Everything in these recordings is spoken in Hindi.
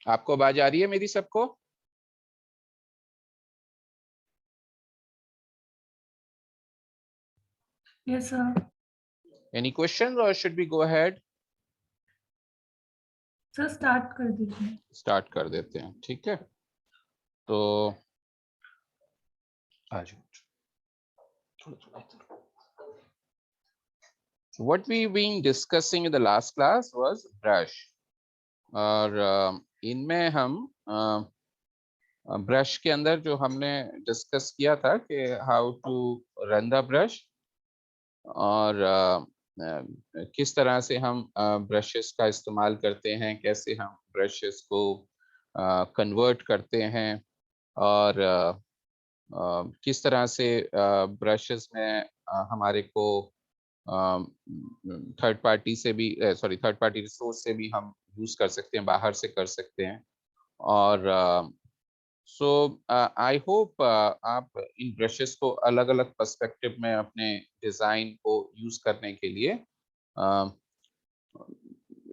आपको आवाज आ रही है मेरी सबको? Yes, sir. Any questions or should we go ahead? Sir start कर दीजिए। स्टार्ट कर देते हैं, ठीक है। तो आ जाओ थोड़ा थोड़ा इधर। What we been discussing in the last class was brush, और इनमें हम ब्रश के अंदर जो हमने डिस्कस किया था कि how to run the brush, और किस तरह से हम ब्रशेस का इस्तेमाल करते हैं, कैसे हम ब्रशेस को कन्वर्ट करते हैं, और किस तरह से ब्रशेस में हमारे को थर्ड पार्टी से भी थर्ड पार्टी रिसोर्स से भी हम यूज कर सकते हैं, बाहर से कर सकते हैं। और सो आई होप आप इन ब्रशेस को अलग अलग पर्सपेक्टिव में अपने डिजाइन को यूज करने के लिए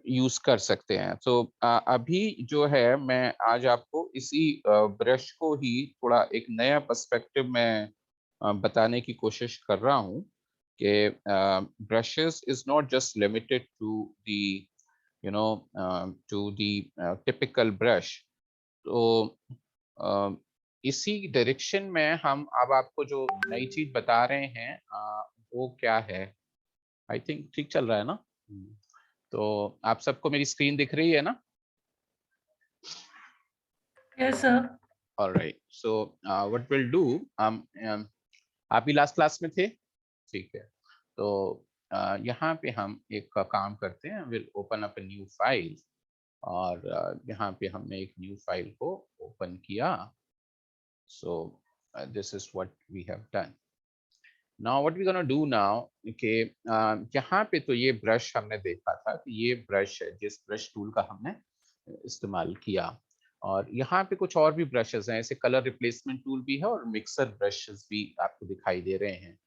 यूज कर सकते हैं। तो अभी जो है मैं आज आपको इसी ब्रश को ही थोड़ा एक नया पर्सपेक्टिव में बताने की कोशिश कर रहा हूँ कि brushes is not just limited to the to the typical brush. तो इसी डायरेक्शन में हम अब आपको जो नई चीज बता रहे हैं वो क्या है। आई थिंक ठीक चल रहा है ना? तो आप सबको मेरी स्क्रीन दिख रही है ना? Yes sir. Alright, so what will do, आप भी लास्ट क्लास में थे, ठीक है। तो यहाँ पे हम एक काम करते हैं, will open up a new file, और यहाँ पे हमने एक न्यू फाइल को ओपन किया। So this is what we have done. Now what we gonna do now कि यहाँ पे तो ये ब्रश हमने देखा था कि ये ब्रश है जिस ब्रश टूल का हमने इस्तेमाल किया, और यहाँ पे कुछ और भी ब्रशेस हैं, ऐसे कलर रिप्लेसमेंट टूल भी है और मिक्सर ब्रशेस भी आपको दिखाई दे रहे हैं।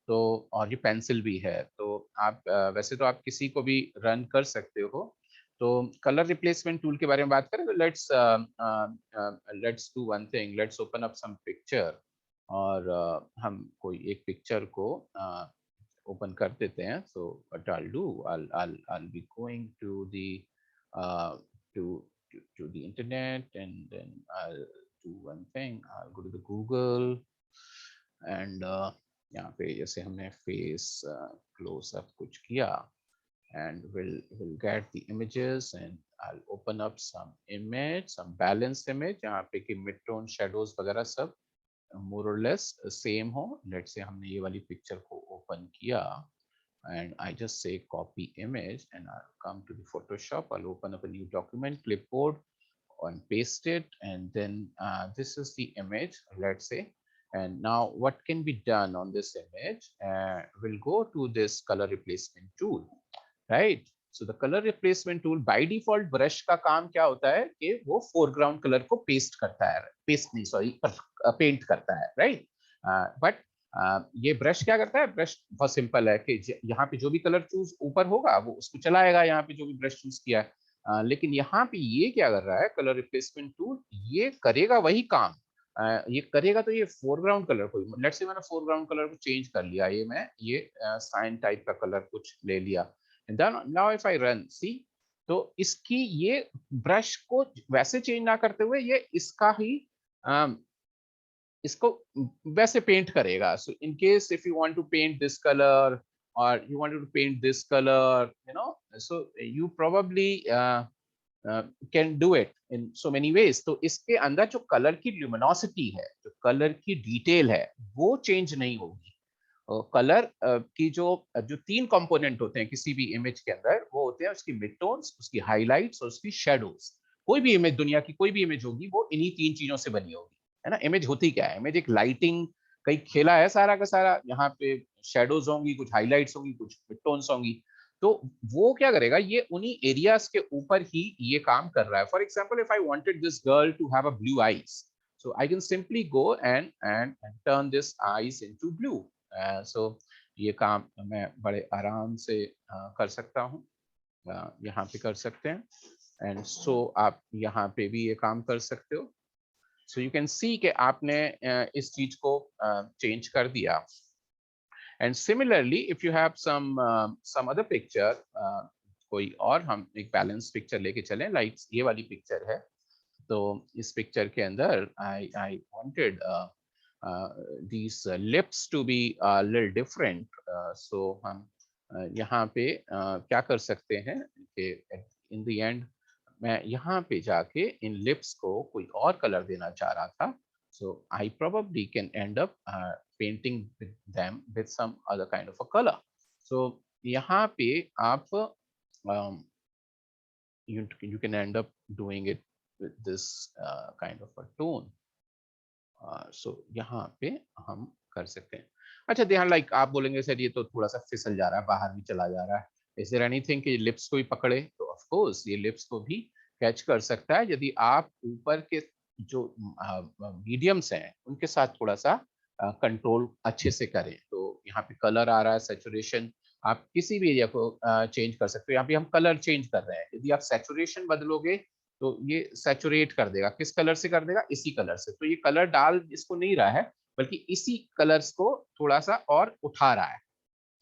तो और ये पेंसिल भी है। तो आप वैसे तो आप किसी को भी रन कर सकते हो। तो कलर रिप्लेसमेंट टूल के बारे में बात करें तो let's do one thing, let's open up some picture, और हम कोई एक पिक्चर को ओपन कर देते हैं। So what I do, I'll be going to the uh, to the internet, and then I'll do one thing, I'll go to the Google, and यहाँ पे जैसे हमने फेस क्लोज अप कुछ किया, and we'll get the images, and I'll open up some image, some balanced image यहाँ पे कि mid tone shadows वगैरह सब मोर और लेस सेम हो। लेट से हमने ये वाली पिक्चर को ओपन किया, and I just say copy image, and I'll come to the Photoshop, I'll open up a new document, clipboard, and paste it, and then this is the image, let's say. And now what can be done on this image? We'll go to this color replacement tool, right? So the color replacement tool by default brush का काम क्या होता है कि वो foreground color को paste करता है, paste नहीं सॉरी पेंट करता है, right? बट ये ब्रश क्या करता है? ब्रश बहुत सिंपल है कि यहाँ पे जो भी कलर चूज ऊपर होगा वो उसको चलाएगा, यहाँ पे जो भी ब्रश चूज किया है। लेकिन यहाँ पे ये क्या कर रहा है, कलर रिप्लेसमेंट टूल ये करेगा वही काम। ये करेगा तो ये फोरग्राउंड कलर को, लेट्स से मैंने फोरग्राउंड कलर को चेंज कर लिया, ये मैं ये साइन टाइप का कलर कुछ ले लिया, नाउ इफ आई रन सी, तो इसकी ये ब्रश को वैसे चेंज ना करते हुए ये इसका ही इसको वैसे पेंट करेगा। So in case if you want to paint this colour और you want to paint this colour, you know, so you probably can do it in so many ways. तो इसके अंदर जो कलर की ल्यूमिनोसिटी है, जो कलर की डिटेल है, वो चेंज नहीं होगी। कलर की जो जो तीन कंपोनेंट होते हैं किसी भी इमेज के अंदर, वो होते हैं उसकी मिड टोन्स, उसकी हाइलाइट्स और उसकी शेडोज। कोई भी इमेज, दुनिया की कोई भी इमेज होगी, वो इन्हीं तीन चीजों से बनी होगी, है ना। इमेज होती क्या है? इमेज एक लाइटिंग कहीं खेला है सारा का सारा, यहाँ पे शेडोज होंगी, कुछ हाइलाइट्स होंगी, कुछ मिड टोन्स होंगी। तो वो क्या करेगा, ये उन्हीं एरियाज के ऊपर ही ये काम कर रहा है। For example if I wanted this girl to have a blue eyes, so I can simply go and turn this eyes into blue. So ये काम मैं बड़े आराम से कर सकता हूँ। यहाँ पे कर सकते हैं, एंड सो आप यहाँ पे भी ये काम कर सकते हो। सो यू कैन सी कि आपने इस चीज को चेंज कर दिया। And similarly if you have some other picture, कोई और हम एक बैलेंस पिक्चर लेके चलें, लाइक ये वाली पिक्चर है। तो इस पिक्चर के अंदर I wanted these lips to be a little different, so हम यहाँ पे क्या कर सकते हैं कि in the end मैं यहाँ पे जाके इन लिप्स को कोई और कलर देना चाह रहा था, so I probably can end up painting with them with some other kind of a color. So यहाँ पे आप um, you can end up doing it with this kind of a tone. सो यहाँ पे हम कर सकते हैं। अच्छा ध्यान, लाइक आप बोलेंगे सर ये तो थोड़ा सा फिसल जा रहा है, बाहर भी चला जा रहा है, इज देयर एनीथिंग कि लिप्स को भी पकड़े? तो ऑफ कोर्स ये लिप्स को भी कैच कर सकता है यदि आप ऊपर के जो मीडियम्स हैं उनके साथ थोड़ा सा कंट्रोल अच्छे से करें। तो यहाँ पे कलर आ रहा है, सैचुरेशन, आप किसी भी एरिया को चेंज कर सकते हो। यहाँ पे हम कलर चेंज कर रहे हैं, यदि आप सैचुरेशन बदलोगे तो ये सैचुरेट कर देगा। किस कलर से कर देगा? इसी कलर से। तो ये कलर डाल इसको नहीं रहा है, बल्कि इसी कलर्स को थोड़ा सा और उठा रहा है,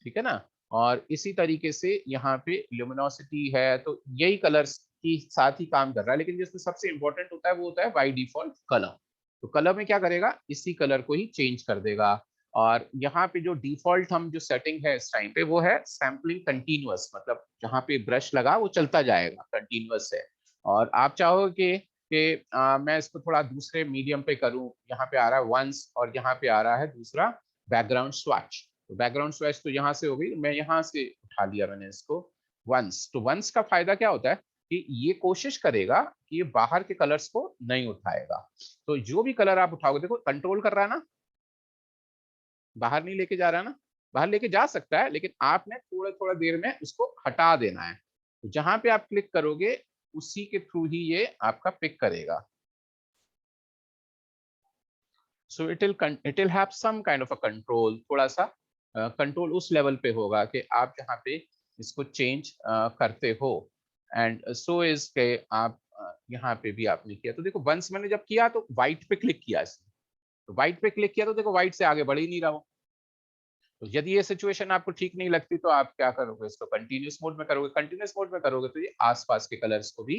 ठीक है ना। और इसी तरीके से यहाँ पे ल्यूमिनोसिटी है, तो यही कलर्स की साथ ही काम कर रहा है, लेकिन जिसमें सबसे इंपॉर्टेंट होता है वो होता है बाय डिफॉल्ट कलर। तो कलर में क्या करेगा? इसी कलर को ही चेंज कर देगा। और यहाँ पे जो डिफॉल्ट हम जो सेटिंग है इस टाइम पे वो है सैम्पलिंग कंटिन्यूअस, मतलब जहाँ पे ब्रश लगा वो चलता जाएगा, कंटिन्यूअस है। और आप चाहोगे कि मैं इसको थोड़ा दूसरे मीडियम पे करूं, यहाँ पे आ रहा है वंस और यहाँ पे आ रहा है दूसरा बैकग्राउंड स्वैच। तो बैकग्राउंड स्वैच तो यहाँ से हो गई, मैं यहाँ से उठा लिया मैंने इसको वंस। तो वंस का फायदा क्या होता है कि ये कोशिश करेगा कि ये बाहर के कलर्स को नहीं उठाएगा। तो जो भी कलर आप उठाओगे, देखो कंट्रोल कर रहा है ना, बाहर नहीं लेके जा रहा है ना, बाहर लेके जा सकता है लेकिन आपने थोड़ा थोड़ा देर में उसको हटा देना है। तो जहां पे आप क्लिक करोगे उसी के थ्रू ही ये आपका पिक करेगा। So it will have some kind of a control, थोड़ा सा कंट्रोल उस लेवल पे होगा कि आप जहाँ पे इसको चेंज करते हो। एंड सो इज के आप यहाँ पे भी आपने किया। तो देखो वंस मैंने जब किया तो व्हाइट पे क्लिक किया इसने, तो व्हाइट पे क्लिक किया तो देखो व्हाइट से आगे बढ़ ही नहीं रहा हो। तो यदि ये सिचुएशन आपको ठीक नहीं लगती तो आप क्या करोगे? इसको कंटिन्यूस मोड में करोगे। कंटिन्यूस मोड में करोगे तो ये आसपास के कलर्स को भी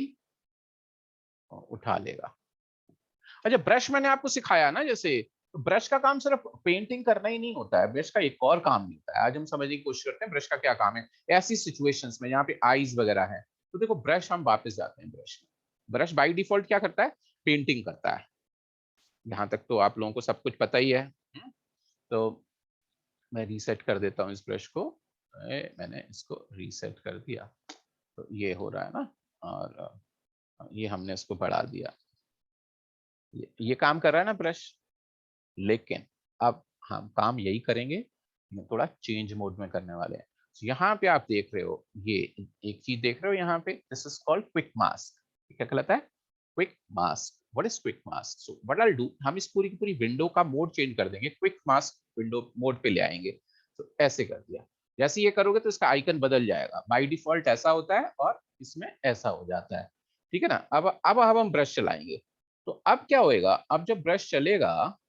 उठा लेगा। अच्छा ब्रश मैंने आपको सिखाया ना, जैसे तो ब्रश का काम सिर्फ पेंटिंग करना ही नहीं होता है, ब्रश का एक और काम भी होता है। आज हम समझने की कोशिश करते हैं ब्रश का क्या काम है ऐसी सिचुएशंस में जहाँ पे आईज वगैरह है। तो देखो ब्रश, हम वापस जाते हैं ब्रश में। ब्रश बाय डिफॉल्ट क्या करता है? पेंटिंग करता है। यहाँ तक तो आप लोगों को सब कुछ पता ही है। तो मैं रीसेट कर देता हूँ इस ब्रश को। मैंने इसको रीसेट कर दिया तो ये हो रहा है ना, और ये हमने इसको बढ़ा दिया, ये काम कर रहा है ना ब्रश। लेकिन अब हम काम यही करेंगे, थोड़ा चेंज मोड में करने वाले हैं। तो यहाँ पे आप देख रहे हो, ये एक चीज देख रहे हो यहाँ पे, this is called quick mask. क्या कहलाता है? Quick mask. What is quick mask? So what I will do, हम इस पूरी की पूरी विंडो का मोड चेंज कर देंगे, क्विक मास्क विंडो मोड पे ले आएंगे। तो ऐसे कर दिया। जैसे ये करोगे तो इसका आइकन बदल जाएगा, बाय डिफॉल्ट ऐसा होता है और इसमें ऐसा हो जाता है, ठीक है ना। अब हम ब्रश चलाएंगे। तो अब क्या होएगा? अब जब ब्रश चलेगा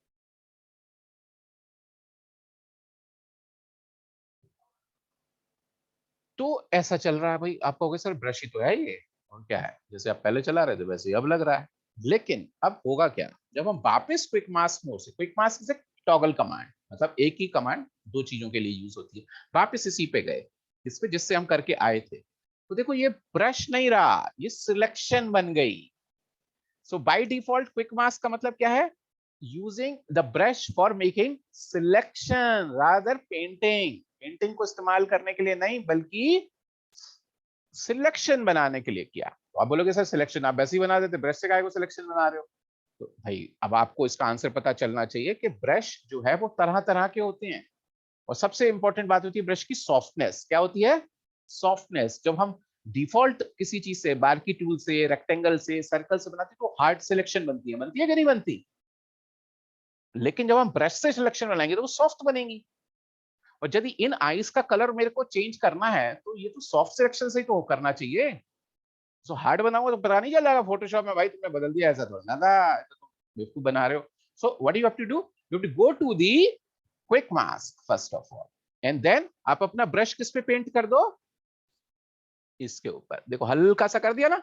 तो ऐसा चल रहा है भाई। आप कहोगे सर ब्रश ही तो है ये, और क्या है, जैसे आप पहले चला रहे थे वैसे ही अब लग रहा है। लेकिन अब होगा क्या, जब हम वापस क्विक मास्क मोड से, क्विक मास्क से टॉगल कमांड, मतलब एक ही कमांड दो चीजों के लिए यूज होती है, वापस इसी पे गए, इस पे जिससे हम करके आए थे। तो देखो ये ब्रश नहीं रहा, ये सिलेक्शन बन गई। सो बाय डिफॉल्ट क्विक मास्क का मतलब क्या है? Using the brush for making selection rather painting. Painting को इस्तेमाल करने के लिए नहीं, बल्कि सिलेक्शन बनाने के लिए किया। तो आप बोलोगे सर सिलेक्शन आप वैसे ही बना देते, ब्रश से काहे को सिलेक्शन बना रहे हो? तो भाई अब आपको इसका आंसर पता चलना चाहिए कि ब्रश जो है वो तरह तरह के होते हैं। और सबसे इंपॉर्टेंट बात होती है ब्रश की सॉफ्टनेस। क्या होती है? सॉफ्टनेस। जब हम डिफॉल्ट किसी चीज से, बारकी टूल से, रेक्टेंगल से, सर्कल से बनाते हैं तो हार्ड सिलेक्शन बनती है कि नहीं बनती? लेकिन जब हम ब्रश से सिलेक्शन बनाएंगे तो वो सॉफ्ट बनेंगी। और यदि इन आईज का कलर मेरे को चेंज करना है तो ये तो सॉफ्ट सिलेक्शन से ही तो करना चाहिए। सो हार्ड बनाऊंगा तो पता नहीं चल जाएगा फोटोशॉप में भाई तुमने बदल दिया, ऐसा थोड़ा ना था, तो तुम बेवकूफ बना रहे हो। So what you have to do, you have to go to the quick mask first of all, and then आप अपना ब्रश किस पे पेंट कर दो, इसके ऊपर। देखो हल्का सा कर दिया ना।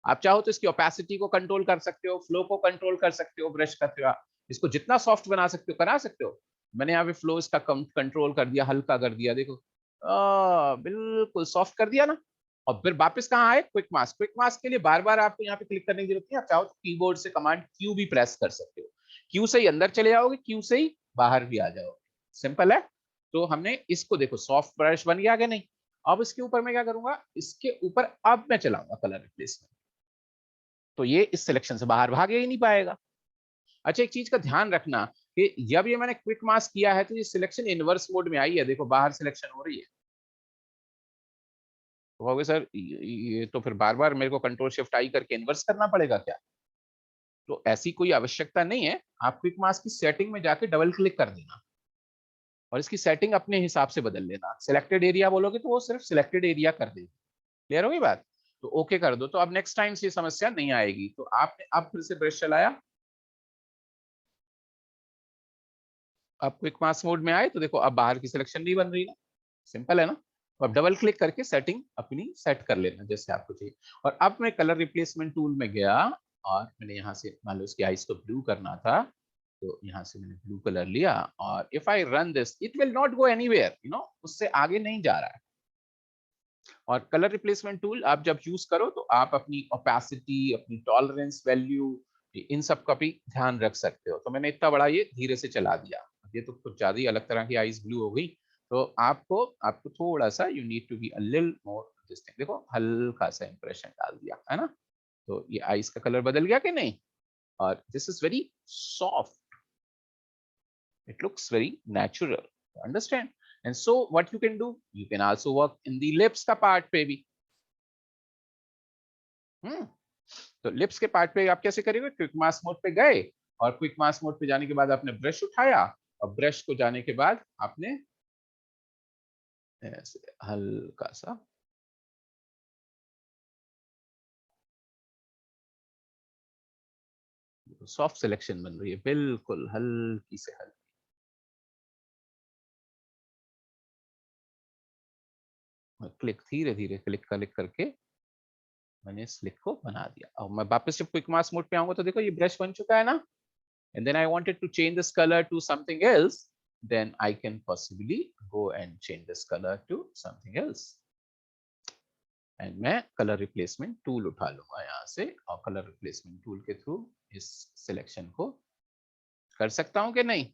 आप चाहो तो इसकी ओपेसिटी को कंट्रोल कर सकते हो, फ्लो को कंट्रोल कर सकते हो ब्रश करते हुए, इसको जितना सॉफ्ट बना सकते हो करा सकते हो। मैंने यहाँ पे फ्लो इसका कंट्रोल कर दिया, हल्का कर दिया, देखो बिल्कुल सॉफ्ट कर दिया ना। और फिर वापस कहाँ आए, क्विक मास्क। क्विक मास्क के लिए बार बार आपको यहाँ पे क्लिक करने की जरूरत नहीं, आप चाहो तो कीबोर्ड से कमांड क्यू भी प्रेस कर सकते हो। क्यू से ही अंदर चले जाओगे, क्यू से ही बाहर भी आ जाओगे, सिंपल है। तो हमने इसको देखो सॉफ्ट ब्रश बन गया कि नहीं। अब इसके ऊपर मैं क्या करूंगा, इसके ऊपर अब मैं चलाऊंगा कलर रिप्लेसमेंट, तो ये इस सिलेक्शन से बाहर भाग ही नहीं पाएगा। अच्छा एक चीज का ध्यान रखना कि जब ये मैंने क्विक मास्क किया है तो ये सिलेक्शन इनवर्स मोड में आई है, देखो बाहर सिलेक्शन हो रही है। तो कहोगे सर ये तो फिर बार बार मेरे को कंट्रोल शिफ्ट आई करके इनवर्स करना पड़ेगा क्या? तो ऐसी कोई आवश्यकता नहीं है। आप क्विक मास्क की सेटिंग में जाके डबल क्लिक कर देना और इसकी सेटिंग अपने हिसाब से बदल लेना। सिलेक्टेड एरिया बोलोगे तो वो सिर्फ सिलेक्टेड एरिया कर देगी। क्लियर होगी बात? तो ओके कर दो, तो अब नेक्स्ट टाइम से ये समस्या नहीं आएगी। तो आपने अब फिर से ब्रश चलाया, अब क्विक मास्क मोड में आए तो देखो अब बाहर की सिलेक्शन नहीं बन रही ना, सिंपल है ना। तो अब डबल क्लिक करके सेटिंग अपनी सेट कर लेना जैसे आपको चाहिए। और अब मैं कलर रिप्लेसमेंट टूल में गया और मैंने यहाँ से मान लो इसकी आईज को ब्लू करना था, तो यहाँ से मैंने ब्लू कलर लिया और if I run this it will not go anywhere, उससे आगे नहीं जा रहा है। और कलर रिप्लेसमेंट टूल आप जब यूज करो तो आप अपनी ओपेसिटी, अपनी टॉलरेंस वैल्यू, इन सब का भी ध्यान रख सकते हो। तो मैंने इतना बड़ा ये धीरे से चला दिया, ये तो कुछ ज्यादा ही अलग तरह की आईज ब्लू हो गई। तो आपको आपको थोड़ा सा you need to be a little more distinct. देखो हल्का सा इंप्रेशन डाल दिया है ना, तो ये आईज का कलर बदल गया कि नहीं। और this is very soft, it looks very natural, understand? And so what you can do, you can also work in the lips का part पे भी। तो लिप्स के पार्ट पे आप कैसे करेंगे, क्विक मास्क मोड पे गए और क्विक मास्क मोड पे जाने के बाद आपने ब्रश उठाया और ब्रश को जाने के बाद आपने ऐसे हल्का सा सॉफ्ट सिलेक्शन बन रही है, बिल्कुल हल्की से हल्की। क्लिक धीरे धीरे क्लिक क्लिक करके मैंने इस क्लिक को बना दिया। और मैं वापस जब क्विक मास्क मोड पे आऊंगा तो देखो ये ब्रश बन चुका है ना। And then I wanted to change this color to something else, then I can possibly go and change this color to something else. And मैं color replacement tool उठा लूंगा यहाँ से और color replacement tool के थ्रू इस selection को कर सकता हूँ कि नहीं।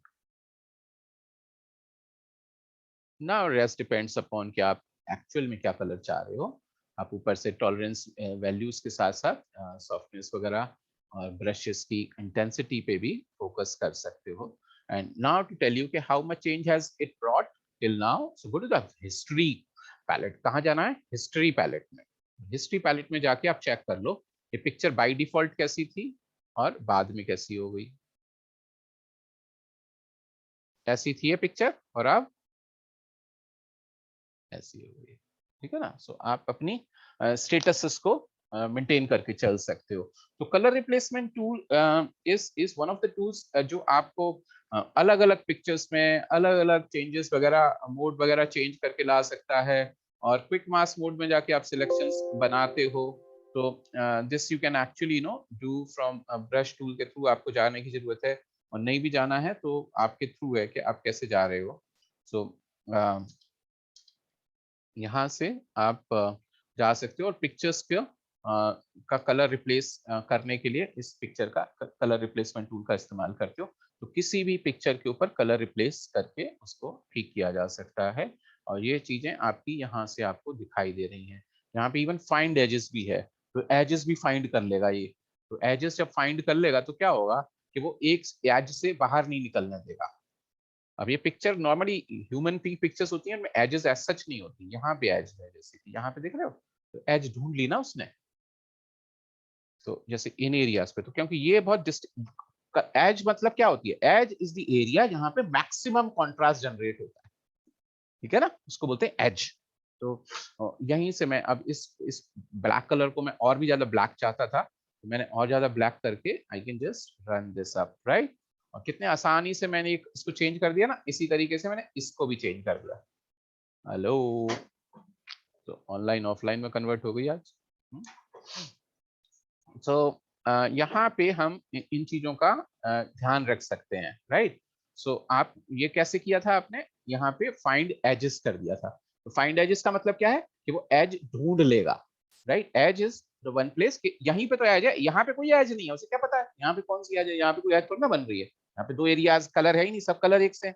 Now rest depends upon कि आप actual में क्या color चाह रहे हो। आप ऊपर से tolerance values के साथ साथ softness वगैरह और brushes की intensity पे भी focus कर सकते हो। And now to tell you कि how much change has it brought till now, so go to the history palette। कहाँ जाना है, history palette में। history palette में जाके आप check कर लो ये picture by default कैसी थी और बाद में कैसी हो गई। ऐसी थी ये picture और अब ऐसी हो गई, ठीक है ना। सो आप अपनी स्टेटस को मेंटेन करके चल सकते हो। तो colour replacement tool is one of the tools जो आपको अलग अलग पिक्चर्स में अलग अलग चेंजेस वगैरह, मोड वगैरह चेंज करके ला सकता है। और क्विक मास्क मोड में जाके आप सिलेक्शंस बनाते हो तो this you can actually do from brush tool के थ्रू। आपको जाने की जरूरत है और नहीं भी जाना है तो आपके थ्रू है कि आप कैसे जा रहे हो। सो यहाँ से आप जा सकते हो और पिक्चर्स का कलर रिप्लेस करने के लिए इस पिक्चर का कलर रिप्लेसमेंट टूल का इस्तेमाल करते हो। तो किसी भी पिक्चर के ऊपर कलर रिप्लेस करके उसको ठीक किया जा सकता है। और ये चीजें आपकी यहाँ से आपको दिखाई दे रही हैं। यहाँ पे इवन फाइंड एजेस भी है, तो एजेस भी फाइंड कर लेगा ये। तो एजेस जब फाइंड कर लेगा तो क्या होगा कि वो एक एज से बाहर नहीं निकलने देगा। अब ये पिक्चर नॉर्मली ह्यूमन की पिक्चर्स होती हैं, उनमें एजेस एज सच नहीं होती। यहाँ पे एज है, जैसे कि यहाँ पे देख रहे हो, तो एज ढूंढ ली ना उसने। तो जैसे इन एरियाज पे, तो क्योंकि ये बहुत एज मतलब क्या होती है, एज इज द एरिया जहाँ पे मैक्सिमम कॉन्ट्रास्ट जनरेट होता है। ठीक है ना, उसको बोलते हैं एज। तो यहीं से मैं अब इस ब्लैक कलर को मैं और भी ज्यादा ब्लैक चाहता था, तो मैंने और ज्यादा ब्लैक करके I can just run this up, right. और कितने आसानी से मैंने इसको चेंज कर दिया ना, इसी तरीके से मैंने इसको भी चेंज कर दिया। हेलो, तो ऑनलाइन ऑफलाइन में कन्वर्ट हो गई आज। सो यहाँ पे हम इन चीजों का ध्यान रख सकते हैं, राइट। सो आप ये कैसे किया था आपने, यहाँ पे फाइंड एजेस कर दिया था। तो फाइंड एजेस का मतलब क्या है कि वो एज ढूंढ लेगा, right. Edge is the one place, यहीं पे तो एज है, यहाँ पे कोई एज नहीं है, उसे क्या पता है यहाँ पे कौन सी एज है, यहाँ पे कोई एज थोड़ी ना बन रही है, यहाँ पे दो एरियाज कलर है ही नहीं, सब कलर एक से है।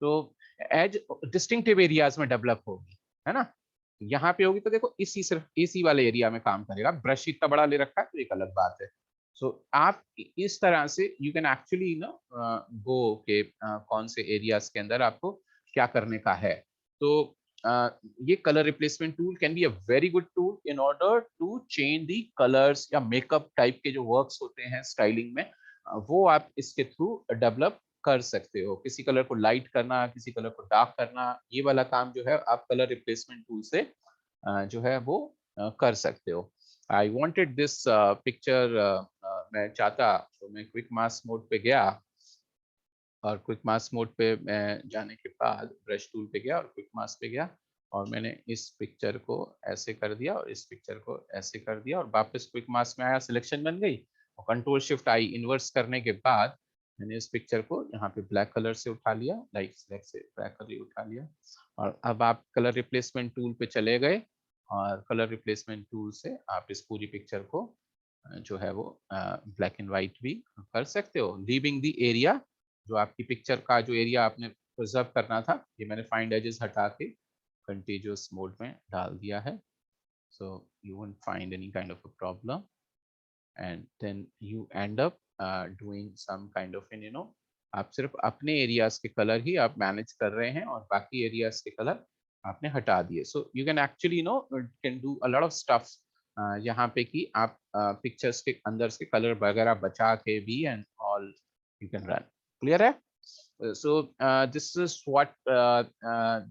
तो एज डिस्टिंक्टिव एरियाज में डेवलप होगी, है ना। यहाँ पे होगी तो देखो इसी सिर्फ इसी वाले एरिया में काम करेगा, ब्रश इतना बड़ा ले रखा है तो एक अलग बात है। सो आप इस तरह से यू कैन एक्चुअली नो गो के कौन से एरियाज के अंदर आपको क्या करने का है। तो ये colour replacement tool can be a very good tool in order to change the colours या मेकअप टाइप के जो वर्क्स होते हैं स्टाइलिंग में, वो आप इसके थ्रू डेवलप कर सकते हो। किसी कलर को लाइट करना, किसी कलर को डार्क करना, ये वाला काम जो है आप कलर रिप्लेसमेंट टूल से जो है वो कर सकते हो। आई वॉन्टेड दिस पिक्चर, मैं चाहता तो मैं क्विक मास्क मोड पे गया, और क्विक मास्क मोड पे मैं जाने के बाद ब्रश टूल पे गया और क्विक मास्क पे गया, और मैंने इस पिक्चर को ऐसे कर दिया और इस पिक्चर को ऐसे कर दिया, और वापस क्विक मास्क में आया, सिलेक्शन बन गई, और कंट्रोल शिफ्ट आई इन्वर्स करने के बाद मैंने इस पिक्चर को यहाँ पे ब्लैक कलर से उठा लिया, लाइट सिलेक्ट से ब्लैक कलर उठा लिया। और अब आप कलर रिप्लेसमेंट टूल पे चले गए, और कलर रिप्लेसमेंट टूल से आप इस पूरी पिक्चर को जो है वो ब्लैक एंड व्हाइट भी कर सकते हो, लीविंग द एरिया। जो आपकी पिक्चर का जो एरिया आपने प्रिजर्व करना था, ये मैंने फाइंड एजेस हटा के कंटीन्यूअस मोड में डाल दिया है। So you won't find any kind of a problem, and then you end up doing some kind of in आप सिर्फ अपने एरियाज के कलर ही आप मैनेज कर रहे हैं, और बाकी एरियाज के कलर आपने हटा दिए। सो you can actually can do a lot of stuff यहाँ पे कि आप पिक्चर्स के अंदर से कलर वगैरह बचा के भी and all you can run. Clear है? So this is what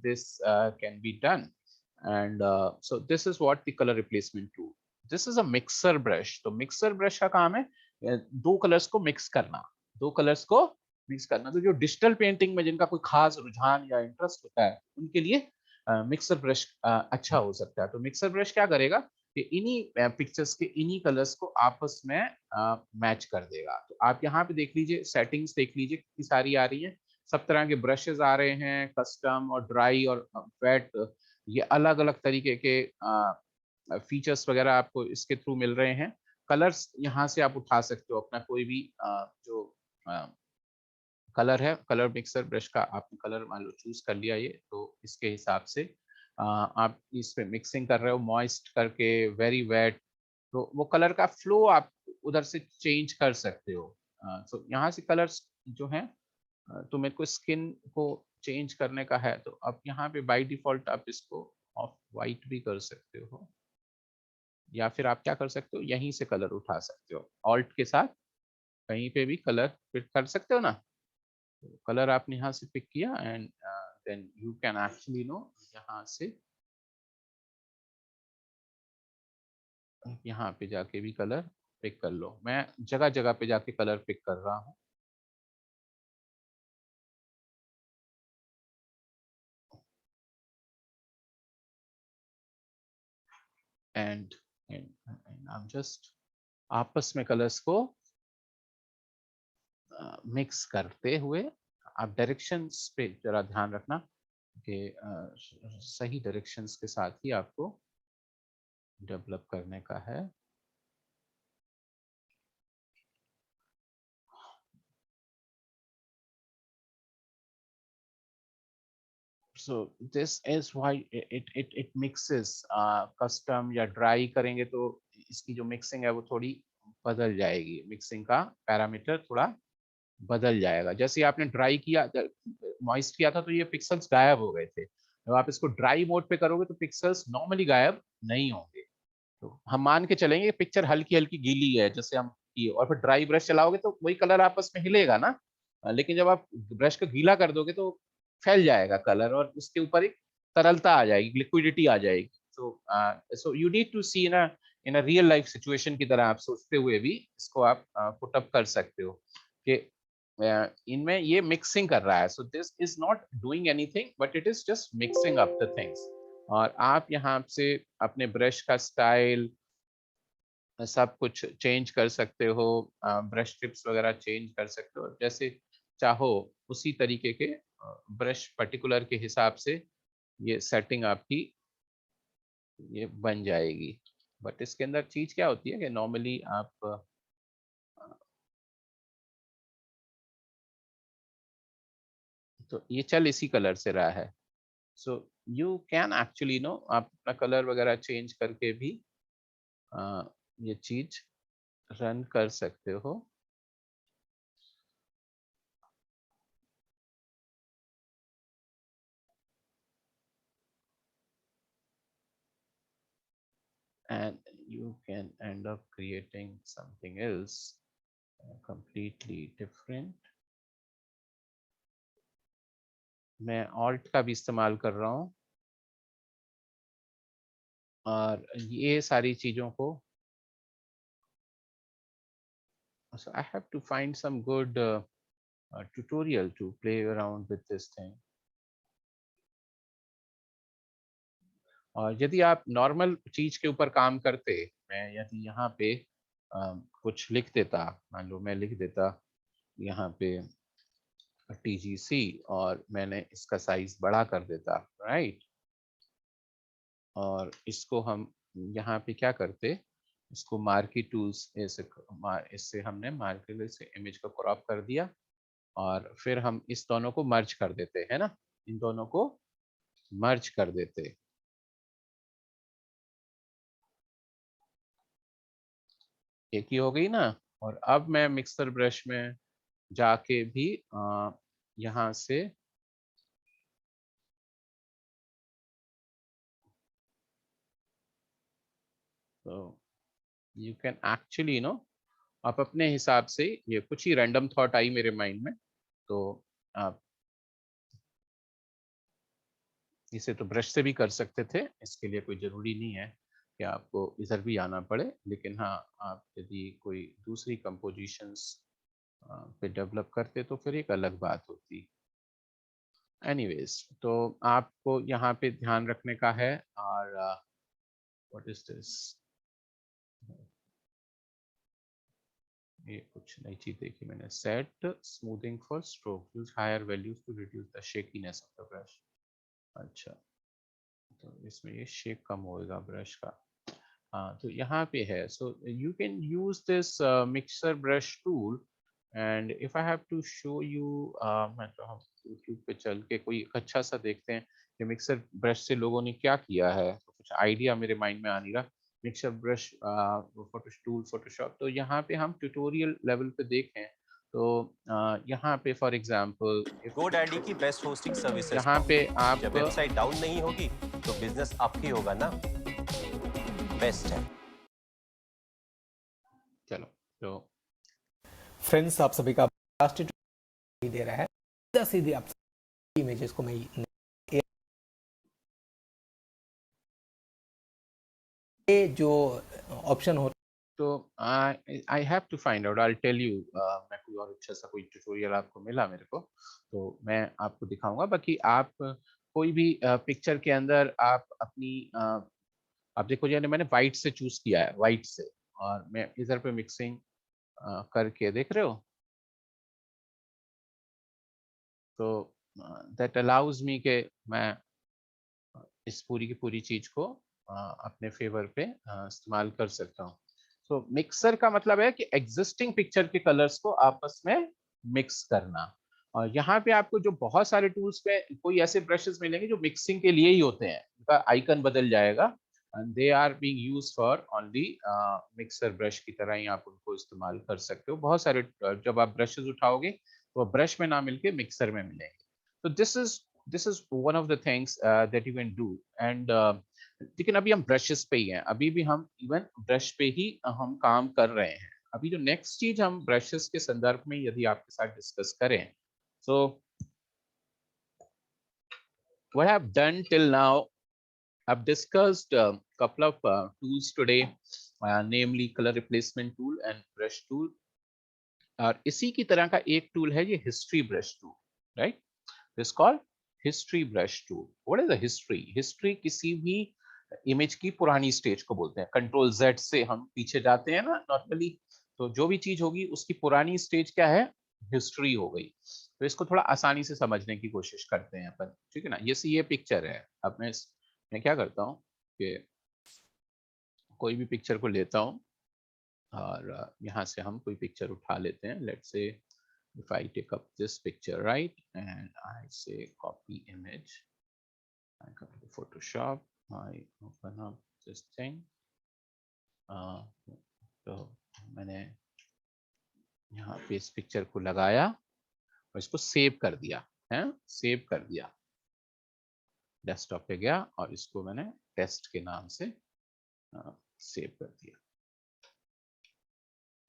this can be done, and so this is what the color replacement tool. This is a mixer brush. तो mixer brush का काम है दो कलर्स को मिक्स करना, दो कलर्स को मिक्स करना। तो जो डिजिटल पेंटिंग में जिनका कोई खास रुझान या इंटरेस्ट होता है, उनके लिए मिक्सर ब्रश अच्छा हो सकता है। तो मिक्सर ब्रश क्या करेगा कि इन्हीं पिक्चर्स के इन्हीं कलर्स को आपस में मैच कर देगा। तो आप यहाँ पे देख लीजिए, सेटिंग्स देख लीजिए कितनी सारी आ रही हैं, सब तरह के ब्रशेस आ रहे हैं, कस्टम और ड्राई और वेट, ये अलग अलग तरीके के फीचर्स वगैरह आपको इसके थ्रू मिल रहे हैं। कलर्स यहाँ से आप उठा सकते हो, अपना कोई भी जो कलर है, कलर मिक्सर ब्रश का आपने कलर मान लो चूज कर लिया ये, तो इसके हिसाब से आप इस पे मिक्सिंग कर रहे हो, मॉइस्ट करके, वेरी वेट, तो वो कलर का फ्लो आप उधर से चेंज कर सकते हो। तो यहाँ से कलर्स जो हैं, तो मेरे को स्किन को चेंज करने का है, तो अब यहाँ पे बाय डिफॉल्ट आप इसको ऑफ वाइट भी कर सकते हो, या फिर आप क्या कर सकते हो, यहीं से कलर उठा सकते हो, ऑल्ट के साथ कहीं पे भी कलर फिट कर सकते हो ना। तो कलर आपने यहाँ से पिक किया, and then you can actually यहाँ से यहाँ पे जाके भी कलर पिक कर लो। मैं जगह जगह पे जाके कलर पिक कर रहा हूँ। एंड एंड आप जस्ट आपस में कलर्स को मिक्स करते हुए, आप डायरेक्शंस पे जरा ध्यान रखना कि सही डायरेक्शंस के साथ ही आपको डेवलप करने का है। So this is why it mixes, custom या ड्राई करेंगे तो इसकी जो मिक्सिंग है वो थोड़ी बदल जाएगी, मिक्सिंग का पैरामीटर थोड़ा बदल जाएगा। जैसे आपने ड्राई किया, मॉइस्ट किया था, तो ये पिक्सल्स गायब हो गए थे। जब आप इसको ड्राई मोड पे करोगे तो पिक्सल्स नॉर्मली गायब नहीं होंगे। तो हम मान के चलेंगे पिक्चर हल्की हल्की गीली है जैसे हम की, और फिर ड्राई ब्रश चलाओगे तो वही कलर आपस में हिलेगा ना। लेकिन जब आप ब्रश को गीला कर दोगे तो फैल जाएगा कलर, और उसके ऊपर एक तरलता आ जाएगी, लिक्विडिटी आ जाएगी। So you need to see in a real life situation की तरह आप सोचते हुए भी इसको आप पुट अप कर सकते हो कि इनमें ये मिक्सिंग कर रहा है। सो this is not doing anything but it is just mixing up the things. और आप यहाँ से अपने ब्रश का स्टाइल सब कुछ चेंज कर सकते हो, ब्रश टिप्स वगैरह चेंज कर सकते हो, जैसे चाहो उसी तरीके के ब्रश पर्टिकुलर के हिसाब से ये सेटिंग आपकी ये बन जाएगी। बट इसके अंदर चीज क्या होती है कि नॉर्मली आप तो ये चल इसी कलर से रहा है। So you can actually know आप अपना कलर वगैरह चेंज करके भी ये चीज रन कर सकते हो। And you can end up creating something else completely different. मैं alt का भी इस्तेमाल कर रहा हूँ और ये सारी चीजों को so I have to find some good tutorial to play around with this thing. और यदि आप नॉर्मल चीज के ऊपर काम करते, मैं यदि यहाँ पे कुछ लिख देता, मान लो मैं लिख देता यहाँ पे TGC और मैंने इसका साइज बड़ा कर देता, राइट। और इसको हम यहाँ पे क्या करते, इसको मार्की टूल्स इससे हमने मार्की से इमेज को क्रॉप कर दिया और फिर हम इस दोनों को मर्ज कर देते है ना, इन दोनों को मर्ज कर देते। एक ही हो गई ना। और अब मैं मिक्सर ब्रश में जाके भी यहाँ से तो यू कैन एक्चुअली नो आप अपने हिसाब से, ये कुछ ही रैंडम थॉट आई मेरे माइंड में, तो आप इसे तो ब्रश से भी कर सकते थे, इसके लिए कोई जरूरी नहीं है कि आपको इधर भी आना पड़े। लेकिन हाँ, आप यदि कोई दूसरी कंपोजिशंस पे डेवलप करते तो फिर एक अलग बात होती। एनीवेज, तो आपको यहाँ पे ध्यान रखने का है। और व्हाट इज दिस, ये कुछ नई चीज देखी मैंने, set smoothing for stroke, use higher values to reduce the shakiness of the brush. अच्छा, तो इसमें ये शेक कम होएगा ब्रश का। हाँ, तो यहाँ पे है। So you can use this mixer brush tool and if I have to show you, मैं तो हम यूट्यूब पे चल के कोई एक अच्छा सा देखते हैं कि मिक्सर ब्रश से लोगों ने क्या किया है, तो कुछ आइडिया मेरे माइंड में आ नहीं रहा। Mixer brush photo tool Photoshop, तो यहाँ पे हम ट्यूटोरियल लेवल पे देखें तो यहाँ पे फॉर एग्जांपल GoDaddy की बेस्ट होस्टिंग सर्विसेज यहाँ पे आप जब वेबसाइट डाउन नहीं होगी तो बिजनेस आपकी होगा ना, बेस्ट है। चलो, तो फ्रेंड्स, आप सभी का लास्ट दे रहा है, सीधा सीधे आप इमेजेस को मैं ये जो ऑप्शन हो, तो I have to find out, I tell you. मैं कोई और अच्छा सा कोई ट्यूटोरियल आपको मिला मेरे को तो मैं आपको दिखाऊंगा। बाकी आप कोई भी पिक्चर के अंदर आप अपनी आप देखो, यानी मैंने वाइट से चूज किया है, वाइट से, और मैं इधर पे मिक्सिंग करके देख रहे हो, तो दैट अलाउज मी के मैं इस पूरी की पूरी चीज को अपने फेवर पे इस्तेमाल कर सकता हूँ। तो मिक्सर का मतलब है कि एग्जिस्टिंग पिक्चर के कलर्स को आपस में मिक्स करना। और यहाँ पे आपको जो बहुत सारे टूल्स पे कोई ऐसे ब्रशेस मिलेंगे जो मिक्सिंग के लिए ही होते हैं, उनका आइकन बदल जाएगा and they are being used for only mixer brush की तरह ही आप उनको इस्तेमाल कर सकते हो। बहुत सारे जब आप ब्रशेस उठाओगे तो ब्रश में ना मिलके मिक्सर में मिलेंगे। तो this is one of the things that you can do. And लेकिन अभी हम ब्रशेस पे ही हैं, अभी भी हम इवन ब्रश पे ही हम काम कर रहे हैं। अभी जो नेक्स्ट चीज हम ब्रशेस के संदर्भ में यदि आपके साथ डिस्कस करें, तो what I've done till now, I've discussed a couple of tools today, namely color replacement tool and brush tool. और इसी की तरह का एक टूल है ये history brush tool, right? This called history brush tool. What is the history? History किसी भी इमेज की पुरानी स्टेज को बोलते हैं. कंट्रोल जेड से हम पीछे जाते हैं ना नॉर्मली, तो जो भी चीज होगी उसकी पुरानी स्टेज क्या है? हिस्ट्री हो गई. तो इसको थोड़ा आसानी से समझने की कोशिश करते हैं अपन, ठीक है ना? ये पिक्चर है. अब मैं क्या करता हूँ कि कोई भी पिक्चर को लेता हूँ और यहाँ से हम कोई पिक्चर उठा लेते हैं. लेट्स से if I take up this picture, right, and I say copy image, I come to Photoshop, I open up this thing. तो मैंने यहाँ पे इस पिक्चर को लगाया और इसको सेव कर दिया है. सेव कर दिया, डेस्कटॉप पे गया और इसको मैंने टेस्ट के नाम से सेव कर दिया.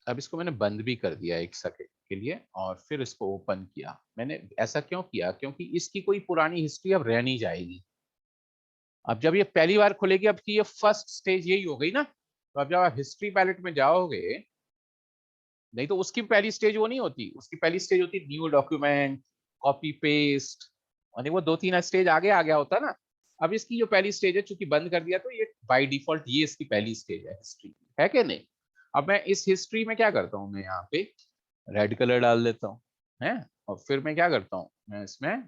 अब इसको मैंने बंद भी कर दिया एक सेकंड के लिए और फिर इसको ओपन किया. मैंने ऐसा क्यों किया? क्योंकि इसकी कोई पुरानी हिस्ट्री अब रह नहीं जाएगी. अब जब ये पहली बार खुलेगी, अब की ये फर्स्ट स्टेज यही हो गई ना, तो अब जब आप हिस्ट्री पैलेट में जाओगे, नहीं तो उसकी पहली स्टेज वो नहीं होती. उसकी पहली स्टेज होती न्यू डॉक्यूमेंट, कॉपी पेस्ट, और वो 2-3 स्टेज आगे आ गया होता ना. अब इसकी जो पहली स्टेज है, चूंकि बंद कर दिया, तो ये बाय डिफॉल्ट ये इसकी पहली स्टेज है हिस्ट्री, है कि नहीं? अब मैं इस हिस्ट्री में क्या करता हूँ, मैं यहाँ पे रेड कलर डाल देता हूँ, है, और फिर मैं क्या करता हूँ, मैं इसमें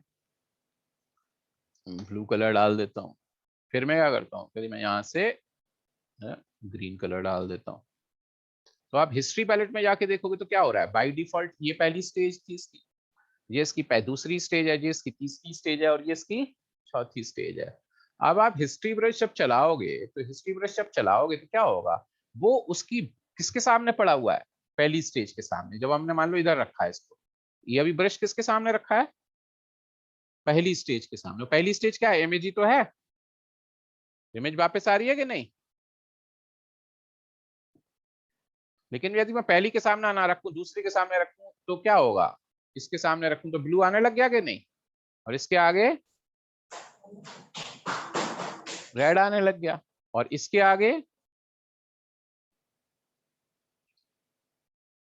ब्लू कलर डाल देता हूँ. फिर मैं क्या करता हूँ, फिर मैं यहाँ से ग्रीन कलर डाल देता हूँ. तो आप हिस्ट्री पैलेट में जाके देखोगे तो क्या हो रहा है? बाय डिफॉल्ट ये पहली स्टेज थी इसकी, ये इसकी दूसरी स्टेज है, ये इसकी तीसरी स्टेज है और ये इसकी चौथी स्टेज है. अब आप हिस्ट्री ब्रश जब चलाओगे, तो हिस्ट्री ब्रश जब चलाओगे तो क्या होगा? वो उसकी किसके सामने पड़ा हुआ है? पहली स्टेज के सामने. जब हमने मान लो इधर रखा है इसको, ये अभी ब्रश किसके सामने रखा है? पहली स्टेज के सामने. पहली स्टेज क्या है? इमेज ही तो है. इमेज वापस आ रही है कि नहीं? लेकिन यदि मैं पहली के सामने ना रखूं, दूसरी के सामने रखूं, तो क्या होगा? इसके सामने रखूं तो ब्लू आने लग गया कि नहीं? और इसके आगे रेड आने लग गया, और इसके आगे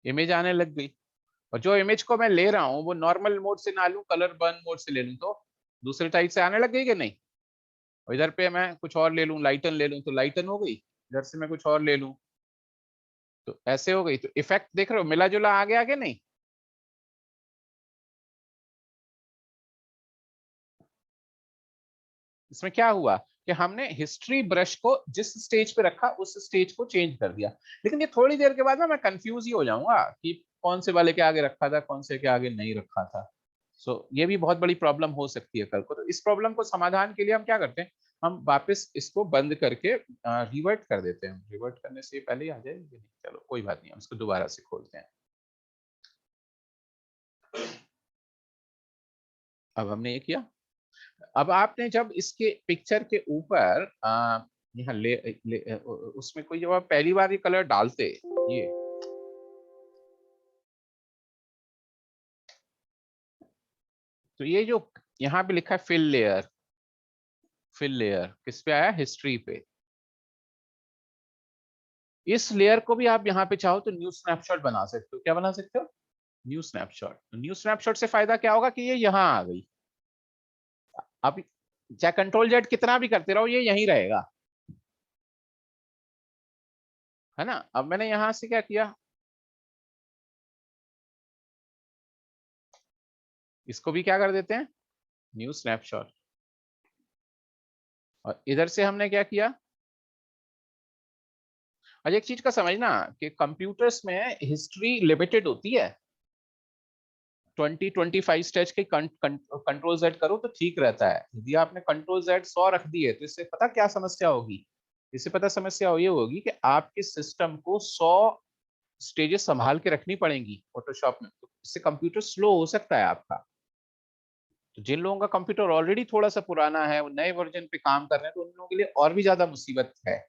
इमेज आने लग गई. और जो इमेज को मैं ले रहा हूं वो नॉर्मल मोड से ना लूं, कलर बर्न मोड से ले लूं, तो दूसरे टाइप से आने लग गई कि नहीं? और इधर पे मैं कुछ और ले लूं, लाइटन ले लूं, तो लाइटन हो गई. इधर से मैं कुछ और ले लूं तो ऐसे हो गई. तो इफेक्ट देख रहे हो, मिला जुला आ गया कि नहीं? इसमें क्या हुआ कि हमने हिस्ट्री ब्रश को जिस स्टेज पे रखा उस स्टेज को चेंज कर दिया. लेकिन ये थोड़ी देर के बाद ना मैं कंफ्यूज ही हो जाऊंगा कि कौन से वाले के आगे रखा था, कौन से के आगे नहीं रखा था. सो ये भी बहुत बड़ी प्रॉब्लम हो सकती है कल को. तो इस प्रॉब्लम को समाधान के लिए हम क्या करते हैं, हम वापस इसको बंद करके रिवर्ट कर देते हैं. रिवर्ट करने से पहले ही आ जाएगी. चलो कोई बात नहीं, हम इसको दोबारा से खोलते हैं. अब हमने ये किया. अब आपने जब इसके पिक्चर के ऊपर यहाँ उसमें कोई, जब आप पहली बार ये कलर डालते, ये तो ये जो यहाँ पे लिखा है फिल लेयर, फिल लेयर किस पे आया? हिस्ट्री पे. इस लेयर को भी आप यहाँ पे चाहो तो न्यू स्नैपशॉट बना सकते हो. क्या बना सकते हो? New snapshot. न्यू स्नैपशॉट से फायदा क्या होगा कि ये यहाँ आ गई. आप चाहे कंट्रोल जेड कितना भी करते रहो, ये यहीं रहेगा, है ना? अब मैंने यहां से क्या किया, इसको भी क्या कर देते हैं, न्यू स्नैपशॉट. और इधर से हमने क्या किया, और एक चीज का समझना कि कंप्यूटर्स में हिस्ट्री लिमिटेड होती है. 20-25 स्टेज के कंट्रोल जेड करो तो ठीक रहता है. यदि आपने कंट्रोल जेड 100 रख दिए तो इससे पता क्या समस्या होगी? इससे पता समस्या ये होगी कि आपके सिस्टम को 100 स्टेजेस संभाल के रखनी पड़ेंगी फोटोशॉप में. तो इससे कंप्यूटर स्लो हो सकता है आपका. तो जिन लोगों का कंप्यूटर ऑलरेडी थोड़ा सा पुराना है, वो नए वर्जन पे काम कर रहे हैं, तो उन लोगों के लिए और भी ज्यादा मुसीबत है.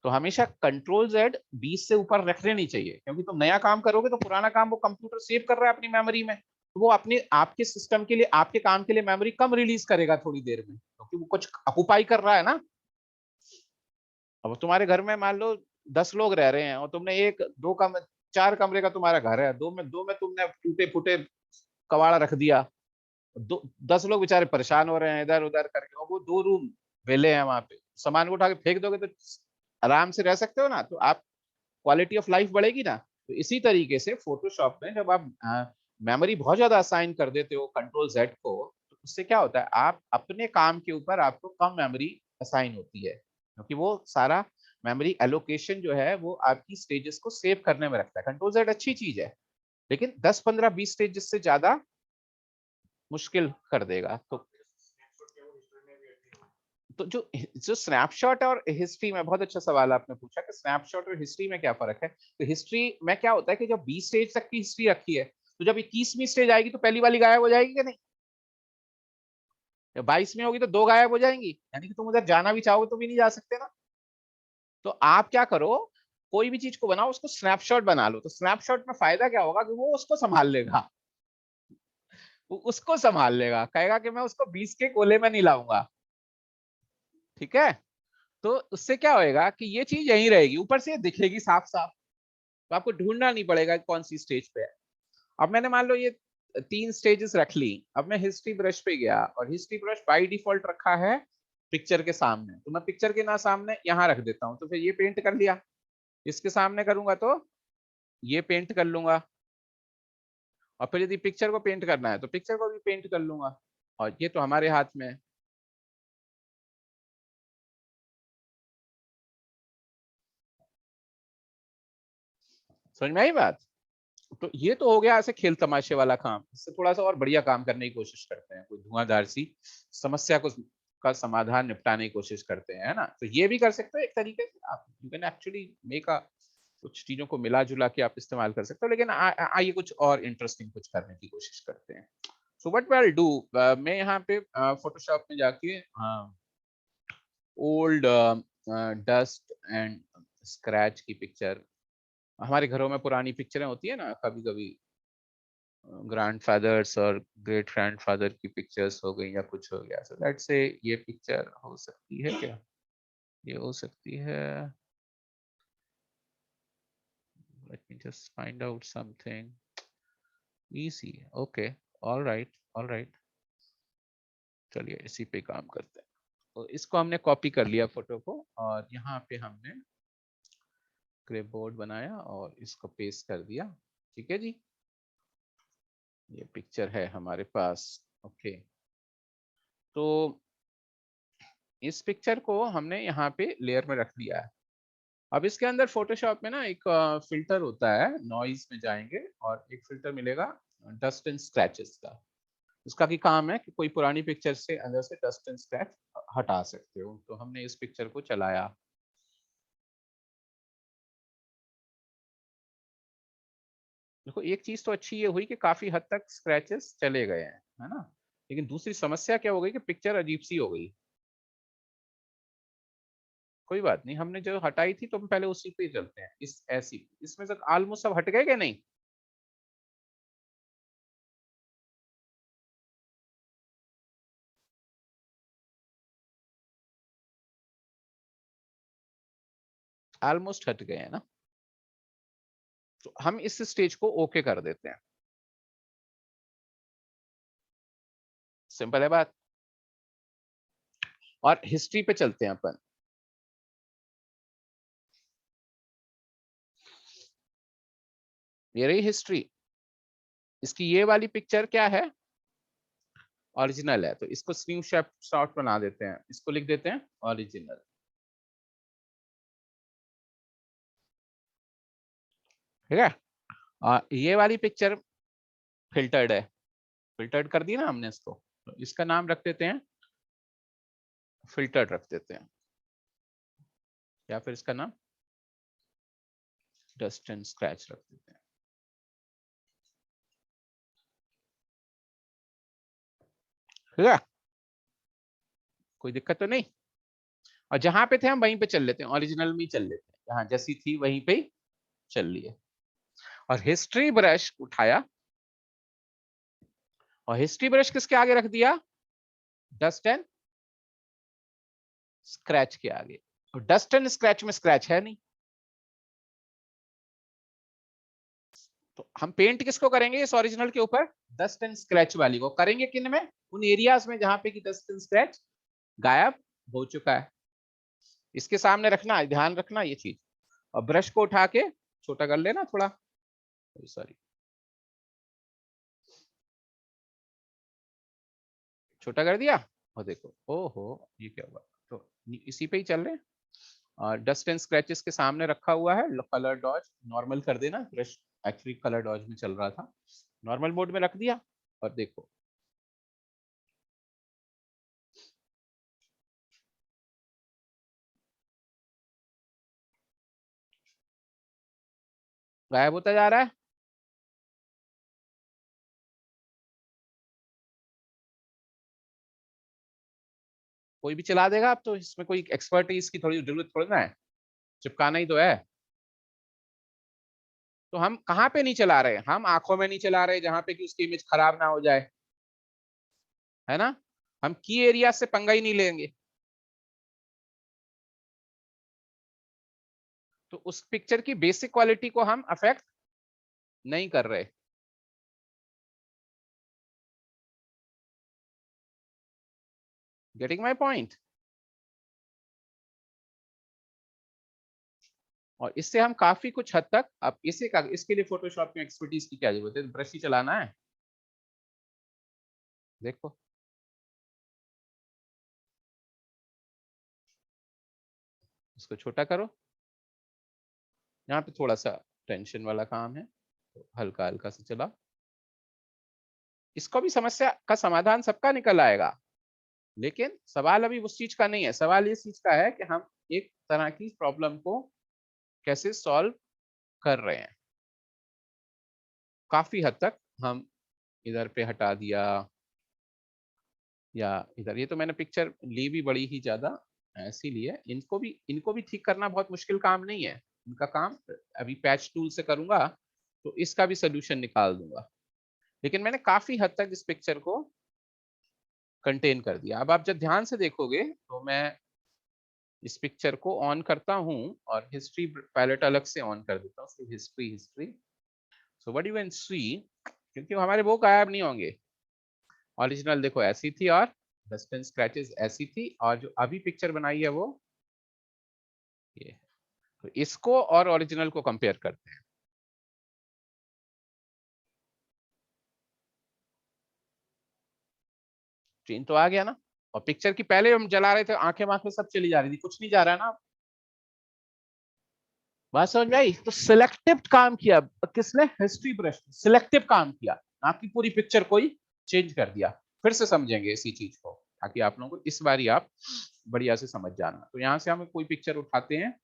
तो हमेशा कंट्रोल जेड 20 से ऊपर रख लेनी चाहिए, क्योंकि तुम नया काम करोगे तो पुराना काम वो कंप्यूटर सेव कर रहा है अपनी मेमोरी में. तो वो अपने आपके सिस्टम के लिए, आपके काम के लिए मेमोरी कम रिलीज करेगा थोड़ी देर में, क्योंकि वो कुछ ऑक्युपाई कर रहा है ना। अब तुम्हारे घर में मान लो 10 लोग रह रहे हैं और तुमने एक दो कम 4 कमरे का तुम्हारा घर है, दो में तुमने टूटे फूटे कबाड़ा रख दिया, 10 लोग बेचारे परेशान हो रहे हैं इधर उधर करके, और वो 2 रूम वेले हैं, वहां पे सामान को उठा के फेंक दोगे तो आराम से रह सकते हो ना, तो आप क्वालिटी ऑफ लाइफ बढ़ेगी ना। तो इसी तरीके से फोटोशॉप में जब आप मेमोरी बहुत ज्यादा असाइन कर देते हो कंट्रोल जेड को, तो उससे क्या होता है, आप अपने काम के ऊपर आपको कम मेमोरी असाइन होती है, क्योंकि वो सारा मेमोरी एलोकेशन जो है वो आपकी स्टेजेस को सेव करने में रखता है। कंट्रोल जेड अच्छी चीज है, लेकिन 10 15 20 स्टेजेस से ज्यादा मुश्किल कर देगा। तो जो स्नैपशॉट और हिस्ट्री में, बहुत अच्छा सवाल आपने पूछा कि स्नैपशॉट और हिस्ट्री में क्या फर्क है। तो हिस्ट्री में क्या होता है कि जब 20 स्टेज तक की हिस्ट्री रखी है, तो जब 21वीं स्टेज आएगी तो पहली वाली गायब हो जाएगी कि नहीं, या 22 में होगी तो 2 गायब हो जाएंगी, यानी कि तुम उधर जाना भी चाहोगे तो भी नहीं जा सकते ना। तो आप क्या करो, कोई भी चीज को बनाओ उसको स्नैपशॉट बना लो, तो स्नैपशॉट में फायदा क्या होगा कि वो उसको संभाल लेगा, वो उसको संभाल लेगा, कहेगा कि मैं उसको 20 के कोले में नहीं लाऊंगा, ठीक है। तो उससे क्या होएगा कि ये चीज यहीं रहेगी, ऊपर से दिखेगी साफ साफ, तो आपको ढूंढना नहीं पड़ेगा कौन सी स्टेज पे है। अब मैंने मान लो ये 3 स्टेजेस रख ली, अब मैं हिस्ट्री ब्रश पे गया और हिस्ट्री ब्रश बाय डिफॉल्ट रखा है पिक्चर के सामने, तो मैं पिक्चर के ना सामने यहाँ रख देता हूँ, तो फिर ये पेंट कर लिया, इसके सामने करूंगा तो ये पेंट कर लूंगा, और फिर यदि पिक्चर को पेंट करना है तो पिक्चर को भी पेंट कर लूंगा, और ये तो हमारे हाथ में है। समझ में आई बात। तो ये तो हो गया ऐसे खेल तमाशे वाला काम, इससे थोड़ा सा और बढ़िया काम करने की कोशिश करते हैं, कोई धुआंधार सी समस्या को का समाधान निपटाने की कोशिश करते हैं, है ना। तो ये भी कर सकते हो एक तरीके से, आप you can actually make a, कुछ चीजों को मिला जुला के आप इस्तेमाल कर सकते हो, लेकिन आइए कुछ और इंटरेस्टिंग कुछ करने की कोशिश करते हैं। So what we will do, मैं यहाँ पे फोटोशॉप में जाके ओल्ड डस्ट एंड स्क्रैच की पिक्चर, हमारे घरों में पुरानी पिक्चरें होती है ना, कभी कभी ग्रैंडफादर्स और ग्रेट ग्रैंडफादर की पिक्चर्स हो गई या कुछ हो गया, सो लेट्स से ये पिक्चर हो सकती है क्या, ये हो सकती है, let me just find out something easy, okay, all right, चलिए इसी पे काम करते हैं। तो इसको हमने कॉपी कर लिया फोटो को, और यहाँ पे हमने क्लिपबोर्ड बनाया और इसको पेस्ट कर दिया, ठीक है जी, ये पिक्चर है हमारे पास, ओके। तो इस पिक्चर को हमने यहाँ पे लेयर में रख दिया है। अब इसके अंदर फोटोशॉप में ना एक फिल्टर होता है, नॉइज में जाएंगे और एक फिल्टर मिलेगा डस्ट एंड स्क्रैचेस का। उसका की काम है कि कोई पुरानी पिक्चर से अंदर से डस्ट एंड स्क्रैच हटा सकते हो। तो हमने इस पिक्चर को चलाया, देखो एक चीज तो अच्छी ये हुई कि काफी हद तक स्क्रैचेस चले गए हैं, है ना। लेकिन दूसरी समस्या क्या हो गई कि पिक्चर अजीब सी हो गई। कोई बात नहीं, हमने जो हटाई थी तो हम पहले उसी पे चलते हैं, इस ऐसी, इसमें से ऑलमोस्ट सब हट गए क्या नहीं। ऑलमोस्ट हट गए हैं ना, तो हम इस स्टेज को ओके कर देते हैं, सिंपल है बात। और हिस्ट्री पे चलते हैं अपन, ये रही हिस्ट्री, इसकी ये वाली पिक्चर क्या है, ओरिजिनल है, तो इसको स्क्रीनशॉट बना देते हैं, इसको लिख देते हैं ओरिजिनल, ठीक है। ये वाली पिक्चर फिल्टर्ड है, फिल्टर्ड कर दी ना हमने इसको, तो इसका नाम रख देते हैं फिल्टर्ड रख देते हैं, या फिर इसका नाम डस्ट एंड स्क्रैच रख देते हैं, ठीक है, कोई दिक्कत तो नहीं। और जहां पे थे हम वहीं पे चल लेते हैं, ओरिजिनल में ही चल लेते हैं, जहां जैसी थी वहीं पे ही चल लिए। और हिस्ट्री ब्रश उठाया और हिस्ट्री ब्रश किसके आगे रख दिया? डस्ट एंड स्क्रैच के आगे। और डस्ट एंड स्क्रैच में स्क्रैच है नहीं, तो हम पेंट किसको करेंगे इस ओरिजिनल के ऊपर? डस्ट एंड स्क्रैच वाली को करेंगे। किन में? उन एरियाज में जहां पे कि डस्ट एंड स्क्रैच गायब हो चुका है। इसके सामने रखना, ध्यान रखना ये चीज। और ब्रश को उठा के छोटा कर लेना थोड़ा, सॉरी छोटा कर दिया। और देखो, ओहो ये क्या हुआ, तो इसी पे ही चल रहे हैं। और डस्ट एंड स्क्रैचेस के सामने रखा हुआ है। कलर डॉज नॉर्मल कर देना, ब्रश एक्चुअली कलर डॉज में चल रहा था, नॉर्मल मोड में रख दिया। और देखो गायब होता जा रहा है। कोई भी चला देगा, अब तो इसमें कोई एक्सपर्टीज की थोड़ी जरूरत थोड़ी ना है, चिपकाना ही तो है। तो हम कहाँ पे नहीं चला रहे? हम आंखों में नहीं चला रहे जहां पे कि उसकी इमेज खराब ना हो जाए, है ना। हम की एरिया से पंगा ही नहीं लेंगे। तो उस पिक्चर की बेसिक क्वालिटी को हम अफेक्ट नहीं कर रहे। Getting my point? और इससे हम काफी कुछ हद तक, अब इसके लिए फोटोशॉप में एक्सपर्टीज की क्या जरूरत है? ब्रश ही चलाना है। देखो इसको छोटा करो, यहाँ पे थोड़ा सा टेंशन वाला काम है, तो हल्का हल्का से चला। इसको भी समस्या का समाधान सबका निकल आएगा, लेकिन सवाल अभी उस चीज का नहीं है। सवाल इस चीज का है कि हम एक तरह की प्रॉब्लम को कैसे सॉल्व कर रहे हैं। काफी हद तक हम इधर पे हटा दिया, या इधर, ये तो मैंने पिक्चर ली भी बड़ी ही ज्यादा ऐसी ली है। इनको भी ठीक करना बहुत मुश्किल काम नहीं है। इनका काम अभी पैच टूल से करूंगा तो इसका भी सोल्यूशन निकाल दूंगा। लेकिन मैंने काफी हद तक इस पिक्चर को कंटेन कर दिया। अब आप जब ध्यान से देखोगे तो मैं इस पिक्चर को ऑन करता हूं और हिस्ट्री पैलेट अलग से ऑन कर देता हूँ। History history, so what you can see, क्योंकि हमारे वो गायब नहीं होंगे। ओरिजिनल देखो ऐसी थी, और डस्ट एंड स्क्रैचेस ऐसी थी, और जो अभी पिक्चर बनाई है वो ये। तो इसको और ओरिजिनल को कंपेयर करते हैं। चेंज तो आ गया ना। और पिक्चर की पहले हम जला रहे थे, आंखें वांखें सब चली जा रही थी, कुछ नहीं जा रहा है ना। बात समझ में आई? तो सिलेक्टिव काम किया किसने? हिस्ट्री ब्रश सिलेक्टिव काम किया, ना कि पूरी पिक्चर को ही चेंज कर दिया। फिर से समझेंगे इसी चीज को, ताकि आप लोगों को इस बारी आप बढ़िया से समझ जाना। तो यहाँ से हम कोई पिक्चर उठाते हैं,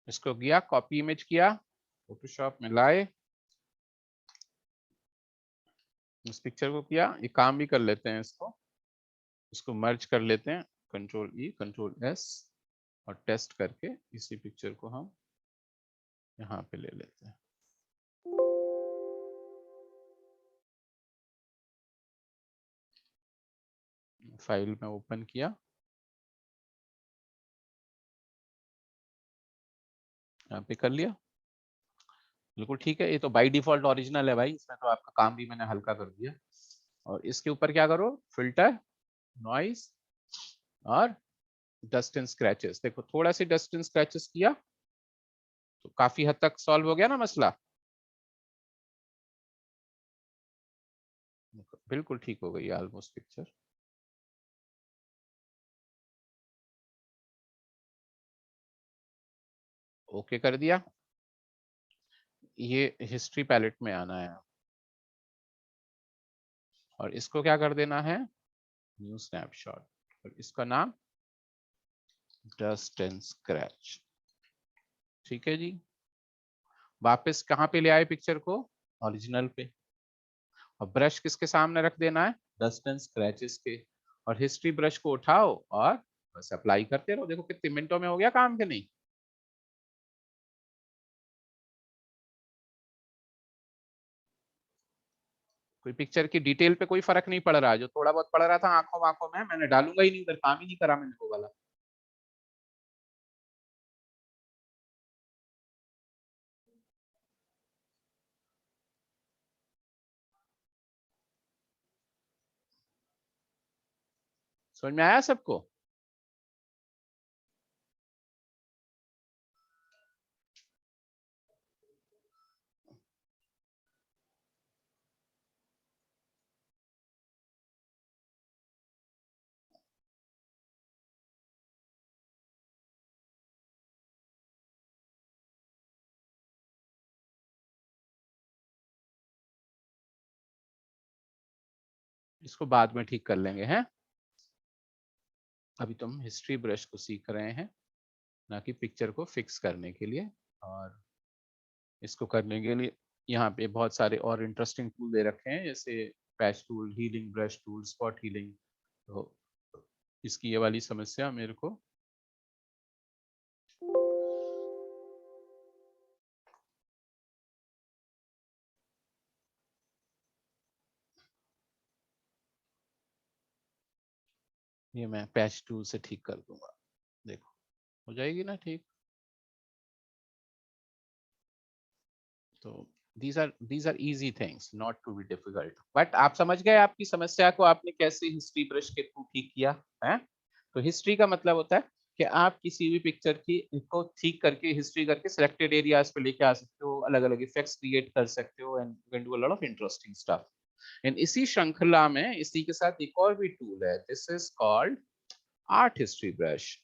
इसको किया कॉपी इमेज किया, फोटोशॉप में लाए, इस पिक्चर को किया। ये काम भी कर लेते हैं, इसको मर्ज कर लेते हैं, कंट्रोल ई कंट्रोल एस, और टेस्ट करके इसी पिक्चर को हम यहाँ पे ले लेते हैं। फाइल में ओपन किया, यहाँ पे कर लिया, बिल्कुल ठीक है। ये तो बाय डिफॉल्ट ओरिजिनल है भाई, इसमें तो आपका काम भी मैंने हल्का कर दिया। और इसके ऊपर क्या करो, फिल्टर, नॉइज और डस्ट एंड स्क्रैचेस। देखो थोड़ा सी डस्ट एंड स्क्रैचेस किया तो काफी हद तक सॉल्व हो गया ना मसला। बिल्कुल ठीक हो गई ऑलमोस्ट पिक्चर। ओके कर दिया। ये हिस्ट्री पैलेट में आना है और इसको क्या कर देना है, न्यू स्नैपशॉट, और इसका नाम डस्ट एंड स्क्रैच। ठीक है जी, वापस कहाँ पे ले आए पिक्चर को, ओरिजिनल पे, और ब्रश किसके सामने रख देना है, डस्ट एंड स्क्रैचेस के, और हिस्ट्री ब्रश को उठाओ और बस अप्लाई करते रहो। देखो कितने मिनटों में हो गया काम के नहीं। कोई पिक्चर की डिटेल पे कोई फर्क नहीं पड़ रहा, जो थोड़ा बहुत पड़ रहा था आंखों आंखों में मैंने डालूंगा ही नहीं, उधर काम ही नहीं करा मैंने वो वाला। समझ में आया सबको? इसको बाद में ठीक कर लेंगे हैं, अभी तुम हिस्ट्री ब्रश को सीख रहे हैं, ना कि पिक्चर को फिक्स करने के लिए। और इसको करने के लिए यहाँ पे बहुत सारे और इंटरेस्टिंग टूल दे रखे हैं, जैसे patch tool, healing brush tool, spot healing. तो इसकी ये वाली समस्या मेरे को ये मैं पैच टूल से ठीक कर दूंगा। देखो हो जाएगी ना ठीक। तो these are easy things not to be difficult, but आप समझ गए आपकी समस्या को आपने कैसे हिस्ट्री ब्रश के थ्रू ठीक किया है। तो हिस्ट्री का मतलब होता है कि आप किसी भी पिक्चर की को ठीक करके हिस्ट्री करके सिलेक्टेड एरियाज पे लेके आ सकते हो, अलग अलग इफेक्ट्स क्रिएट कर सकते हो, and you can do a lot of interesting stuff. And इसी श्रृंखला में इसी के साथ एक और भी टूल है, this is called art history brush.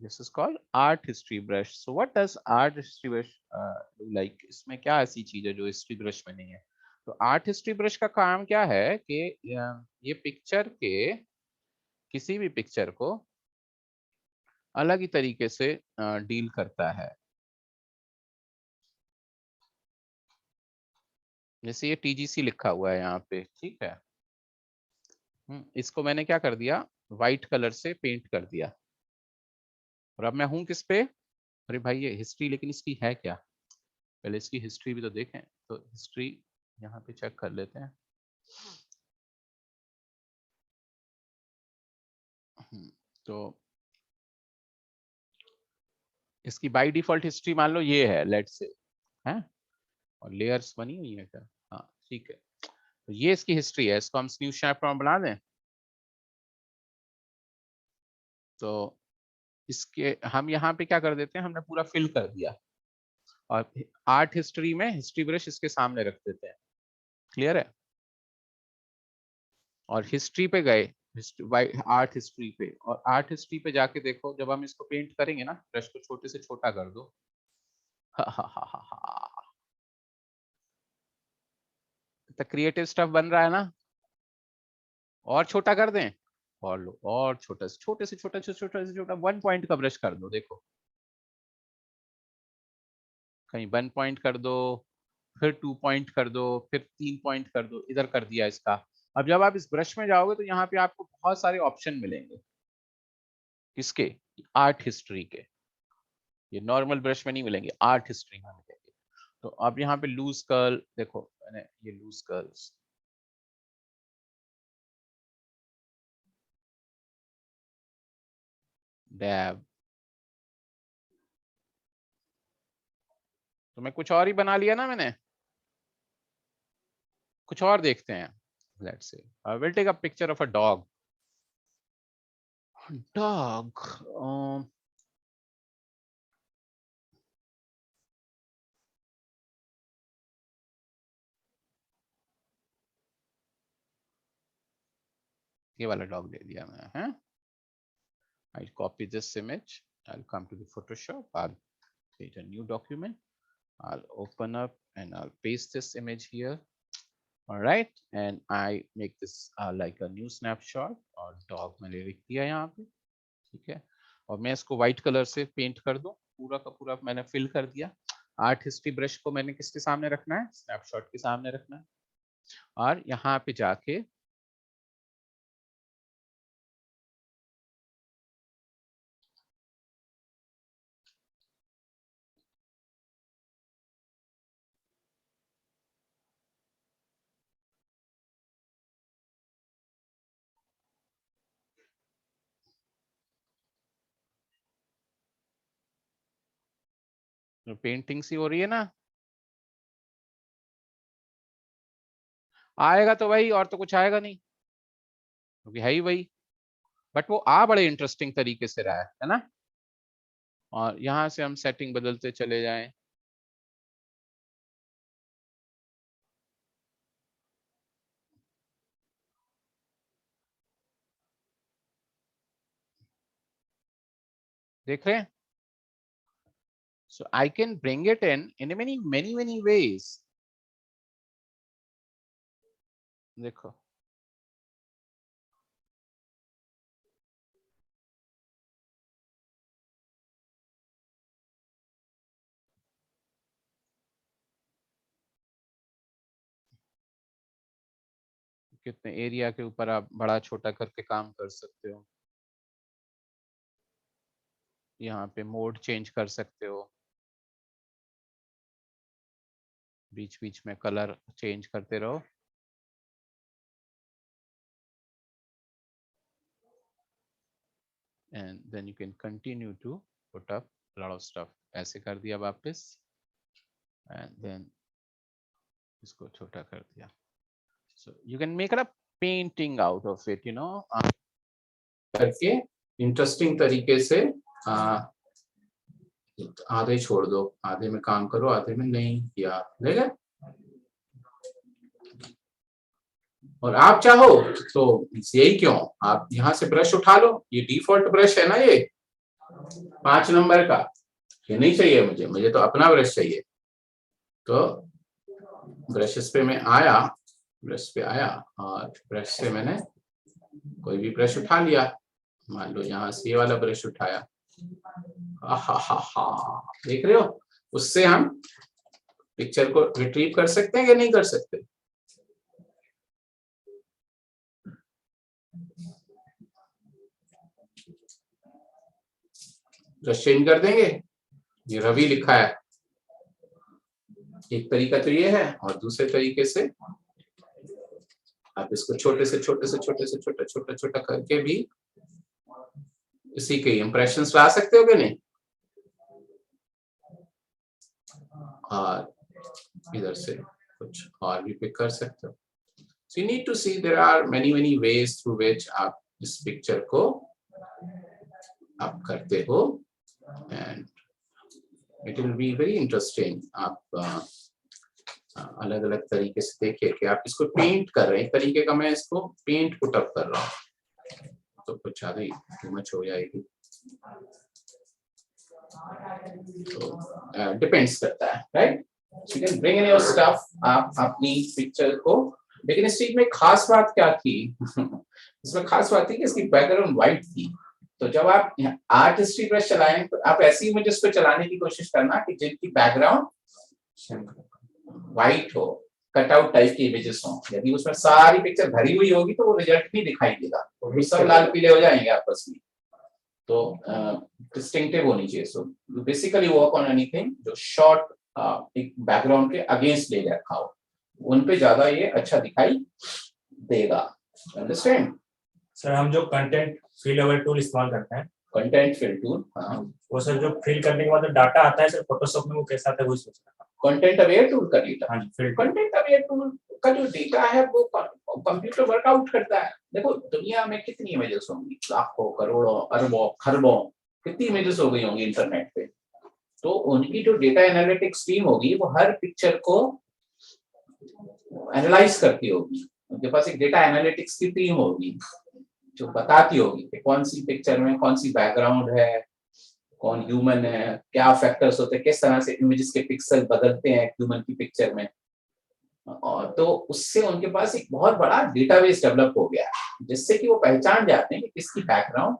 This is called art history brush. So what does art history brush do? Like इसमें क्या ऐसी चीज है जो हिस्ट्री ब्रश में नहीं है? तो आर्ट हिस्ट्री ब्रश का काम क्या है कि ये पिक्चर के किसी भी पिक्चर को अलग ही तरीके से डील करता है। जैसे ये टीजीसी लिखा हुआ है यहाँ पे, ठीक है। इसको मैंने क्या कर दिया, व्हाइट कलर से पेंट कर दिया, और अब मैं हूं किस पे, अरे भाई ये हिस्ट्री, लेकिन इसकी है क्या, पहले इसकी हिस्ट्री भी तो देखें। तो हिस्ट्री यहाँ पे चेक कर लेते हैं। तो इसकी बाय डिफॉल्ट हिस्ट्री मान लो ये है, लेट्स से है, और लेयर्स बनी हुई है क्या, हाँ ठीक है। तो ये इसकी हिस्ट्री है, इसको हम न्यू स्नैपशॉट बना दें। तो इसके हम यहाँ पे क्या कर देते हैं, हमने पूरा फिल कर दिया, और आर्ट हिस्ट्री में हिस्ट्री ब्रश इसके सामने रख देते हैं। क्लियर है? और हिस्ट्री पे गए, आर्ट हिस्ट्री पे, और आर्ट हिस्ट्री पे जाके देखो, जब हम इसको पेंट करेंगे ना, ब्रश को छोटे से छोटा कर दो। तो क्रिएटिव स्टफ बन रहा है ना। और छोटा कर दें, और लो और छोटे से छोटा 1 पॉइंट का ब्रश कर दो। देखो कहीं 1 पॉइंट कर दो, फिर 2 पॉइंट कर दो, फिर 3 पॉइंट कर दो, इधर कर दिया इसका। अब जब आप इस ब्रश में जाओगे तो यहाँ पे आपको बहुत सारे ऑप्शन मिलेंगे, किसके, आर्ट हिस्ट्री के। ये नॉर्मल ब्रश में नहीं मिलेंगे, आर्ट हिस्ट्री में मिलेंगे। तो अब यहाँ पे लूज कर्ल देखो, मैंने ये लूज कर्ल्स, डैब, तो मैं कुछ और ही बना लिया ना मैंने, कुछ और देखते हैं। Let's say I will take a picture of a dog. Dog, ये वाला डॉग ले लिया मैं, हैं? I copy this image. I'll come to the Photoshop. I'll create a new document. I'll open up and I'll paste this image here. All right, and I make this like a new snapshot और dog मैंने लिख दिया यहाँ पे, ठीक है। और मैं इसको व्हाइट कलर से पेंट कर दूं, पूरा का पूरा मैंने फिल कर दिया। आर्ट हिस्ट्री ब्रश को मैंने किसके सामने रखना है? स्नैपशॉट के सामने रखना है। और यहाँ पे जाके पेंटिंग सी हो रही है ना, आएगा तो वही, और तो कुछ आएगा नहीं क्योंकि है ही वही, बट वो आ बड़े इंटरेस्टिंग तरीके से रहा है ना। और यहाँ से हम सेटिंग बदलते चले जाएं। देख रहे हैं? So I can bring it in many ways. देखो कितने एरिया के ऊपर आप बड़ा छोटा करके काम कर सकते हो। यहाँ पे मोड चेंज कर सकते हो, बीच बीच में कलर चेंज करते रहो। And then you can continue to put up a lot of stuff. ऐसे कर दिया वापस, and then इसको छोटा कर दिया। So you can make a painting out of it, you know, करके इंटरेस्टिंग तरीके से आधे छोड़ दो, आधे में काम करो, आधे में नहीं किया, देख। और आप चाहो तो यही क्यों, आप यहाँ से ब्रश उठा लो, ये डिफॉल्ट ब्रश है ना, ये 5 नंबर का, ये नहीं चाहिए मुझे, मुझे तो अपना ब्रश चाहिए। तो ब्रशेस पे मैं आया, ब्रश पे आया और ब्रश से मैंने कोई भी ब्रश उठा लिया, मान लो यहाँ से ये वाला ब्रश उठाया, हा, देख रहे हो? उससे हम पिक्चर को रिट्रीव कर सकते हैं या नहीं कर सकते? ब्रश चेंज कर देंगे, ये रवि लिखा है, एक तरीका तो ये है, और दूसरे तरीके से आप इसको छोटे से छोटा करके भी इसी के इंप्रेशंस ला सकते हो कि नहीं। और इधर से कुछ और भी पिक कर सकते हो। So you need to see there are many ways through which आप इस पिक्चर को आप करते हो, and it will be very interesting। आप अलग अलग तरीके से देखिए कि आप इसको पेंट कर रहे हैं, एक तरीके का मैं इसको पेंट पुट अप कर रहा हूँ, तो कुछ ज्यादा ही टू मच हो जाएगी, तो डिपेंड्स करता है, right. You can bring in your stuff, आप अपनी पिक्चर को, लेकिन इस चीज में खास बात क्या थी इसमें खास बात थी कि इसकी बैकग्राउंड व्हाइट थी। तो जब आप आर्ट हिस्ट्री ब्रश चलाएं तो आप ऐसी इमेजेस को चलाने की कोशिश करना कि जिनकी बैकग्राउंड व्हाइट हो, कटआउट टाइप की इमेजेस हो। यदि उसमें सारी पिक्चर भरी हुई होगी तो वो रिजल्ट नहीं दिखाई देगा, तो सब लाल पीले हो जाएंगे आपस में, तो डिस्टिंक्टिव होनी चाहिए। So basically work on anything जो शॉर्ट एक बैकग्राउंड के अगेंस्ट ले रखा हो, उन पे ज्यादा ये अच्छा दिखाई देगा। Understand sir? हम जो कंटेंट फिल ओवर टूल इस्तेमाल करते हैं, कंटेंट फिल टूल, हाँ, वो सर जो फिल करने के बाद जो डाटा आता है सर फोटोशॉप में, वो कैसा आता है वो सोच रहा था। कंटेंट अवेयर टूल कर लेता। हाँ जी, फिल कंटेंट अवेयर टूल का जो डेटा है वो कंप्यूटर वर्कआउट करता है। देखो दुनिया में कितनी इमेजेस होंगी, लाखों, करोड़ों, अरबों, खरबों, कितनी इमेजेस हो गई होंगी इंटरनेट पे। तो उनकी जो डेटा एनालिटिक्स टीम होगी वो हर पिक्चर को एनालाइज करती होगी, उनके पास एक डेटा एनालिटिक्स की टीम होगी। जो बताती होगी कि कौन सी पिक्चर में कौन सी बैकग्राउंड है, कौन ह्यूमन है, क्या फैक्टर्स होते हैं, किस तरह से इमेजेस के पिक्सल बदलते हैं ह्यूमन की पिक्चर में। और तो उससे उनके पास एक बहुत बड़ा डेटाबेस डेवलप हो गया है, जिससे कि वो पहचान जाते हैं कि किसकी बैकग्राउंड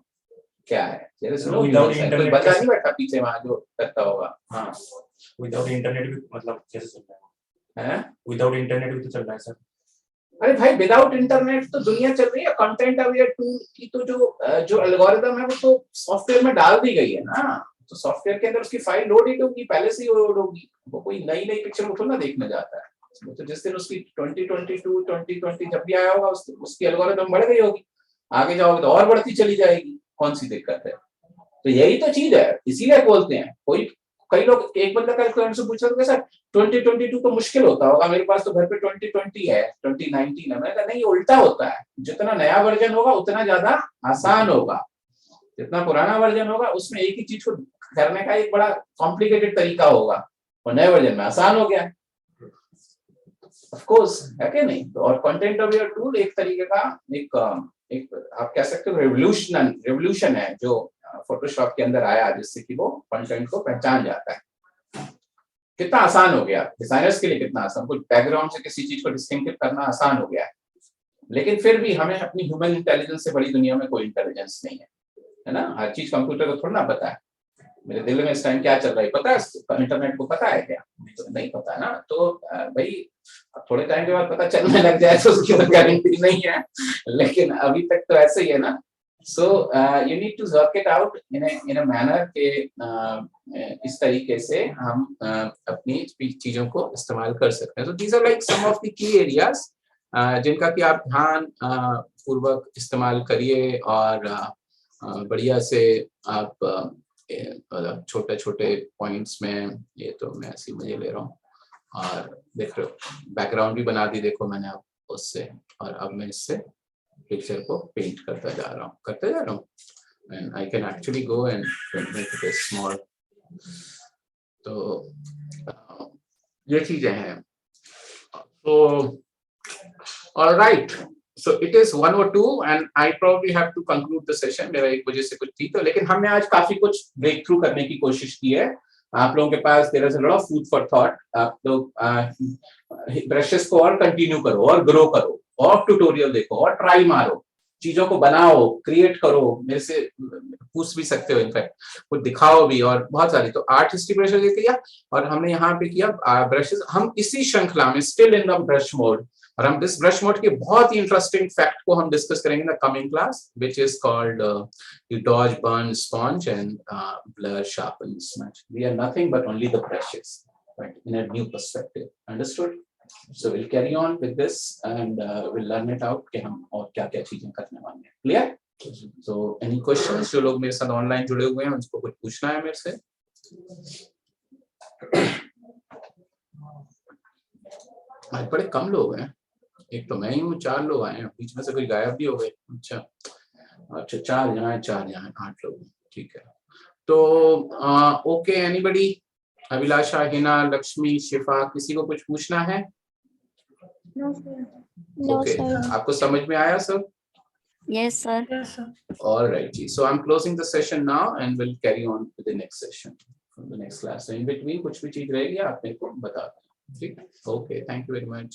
क्या है। जैसे कोई बंदा नहीं बैठा पीछे वहां जो करता होगा। हाँ, विदाउट इंटरनेट भी मतलब कैसे चल रहा है? विदाउट इंटरनेट भी तो चल रहा है सर। अरे भाई, विदाउट इंटरनेट तो दुनिया चल रही है। कंटेंट अवेयर टूल की तो जो एल्गोरिदम है वो तो सॉफ्टवेयर में डाल दी गई है ना, तो सॉफ्टवेयर के अंदर उसकी फाइल लोड ही होगी, पहले से ही लोड होगी। वो कोई नई पिक्चर उठो ना देखने जाता है, तो जिस दिन उसकी 2022 2020 जब भी आया होगा उसकी एल्गोरिदम बढ़ गई होगी, आगे जाओगे तो और बढ़ती चली जाएगी। कौन सी दिक्कत है? तो यही तो चीज है, इसीलिए बोलते हैं। कई लोग, एक बंदा कल से पूछ रहे थे सर 2022 तो मुश्किल होता होगा, मेरे पास तो घर पे 2020 है, 2019 है। मैंने कहा नहीं, उल्टा होता है। जितना नया वर्जन होगा उतना ज्यादा आसान होगा, जितना पुराना वर्जन होगा उसमें एक ही चीज को करने का एक बड़ा कॉम्प्लिकेटेड तरीका होगा, और नए वर्जन में आसान हो गया। ऑफ कोर्स, है कि नहीं? तो और कंटेंट अवेयर टूल एक तरीके का एक आप कह सकते हो रेवोल्यूशन है जो फोटोशॉप के अंदर आया, जिससे कि वो कंटेंट को पहचान जाता है। कितना आसान हो गया डिजाइनर्स के लिए, कितना आसान, कुछ बैकग्राउंड से किसी चीज को डिस्टिंक्टिव करना आसान हो गया है। लेकिन फिर भी हमें अपनी ह्यूमन इंटेलिजेंस से बड़ी दुनिया में कोई इंटेलिजेंस नहीं है ना। हर चीज कंप्यूटर को थोड़ा ना पता है। मेरे दिल में इस टाइम क्या चल रहा है पता है? इंटरनेट को पता है क्या? तो नहीं पता ना। तो भाई थोड़े टाइम के बाद पता चलने लग जाए तो उसकी कोई गारंटी नहीं है, लेकिन अभी तक तो ऐसे ही है ना। So you need to work it out in a manner के इस तरीके से हम अपनी चीजों को इस्तेमाल कर सकते हैं। तो these are like some of the key areas जिनका कि आप ध्यान पूर्वक इस्तेमाल करिए, और बढ़िया से आप छोटे छोटे पॉइंट्स में, ये तो मैं ऐसे मजे ले रहा हूँ। और देख रहे हो बैकग्राउंड भी बना दी, देखो मैंने अब उससे, और अब मैं इससे पिक्चर को पेंट करता जा रहा हूँ and I can actually go and make it small। तो ये चीजें हैं। तो all right, so it is 1:02 and I probably have to conclude the session। मेरा 1 बजे से कुछ थी तो, लेकिन हमने आज काफी कुछ ब्रेक थ्रू करने की कोशिश की है। आप लोगों के पास there is a lot of food for thought। आप लोग ब्रशेस को और कंटिन्यू करो, और ग्रो करो, और ट्यूटोरियल देखो, और ट्राई मारो, चीजों को बनाओ, क्रिएट करो, मेरे से पूछ भी सकते हो, इनफैक्ट कुछ दिखाओ भी, और बहुत सारी। तो आर्ट हिस्ट्री ब्रशेस किया, और हमने यहाँ पे किया ब्रशेस। हम इसी श्रृंखला में still in the brush mode, और हम इस ब्रश मोड के बहुत ही इंटरेस्टिंग फैक्ट को हम डिस्कस करेंगे in the coming class, which is called you dodge, burn, sponge and blur, sharpen, smudge. We are nothing but only the brushes, but in a new perspective. Understood? So we'll carry on with this and we'll learn it out कि हम और क्या-क्या चीजें करने वाले हैं। Clear? So any questions? जो लोग मेरे साथ ऑनलाइन जुड़े हुए हैं उनको कुछ पूछना है मेरे से? आज बड़े कम लोग हैं, एक तो मैं ही हूँ, 4 लोग आए हैं, बीच में से कोई गायब भी हो गए। अच्छा 4 यहाँ 8 लोग, ठीक है। तो ओके, एनीबडी? अभिलाषा, हिना, लक्ष्मी, शिफा, किसी को कुछ पूछना है? ओके, आपको समझ में आया सब? Yes, sir. Yes, sir. All right, ji. So I'm closing the session now and we'll carry on to the next session from the next class. So in between कुछ भी चीज रहेगी आप मेरे को बता दें, ठीक? Okay, thank you very much।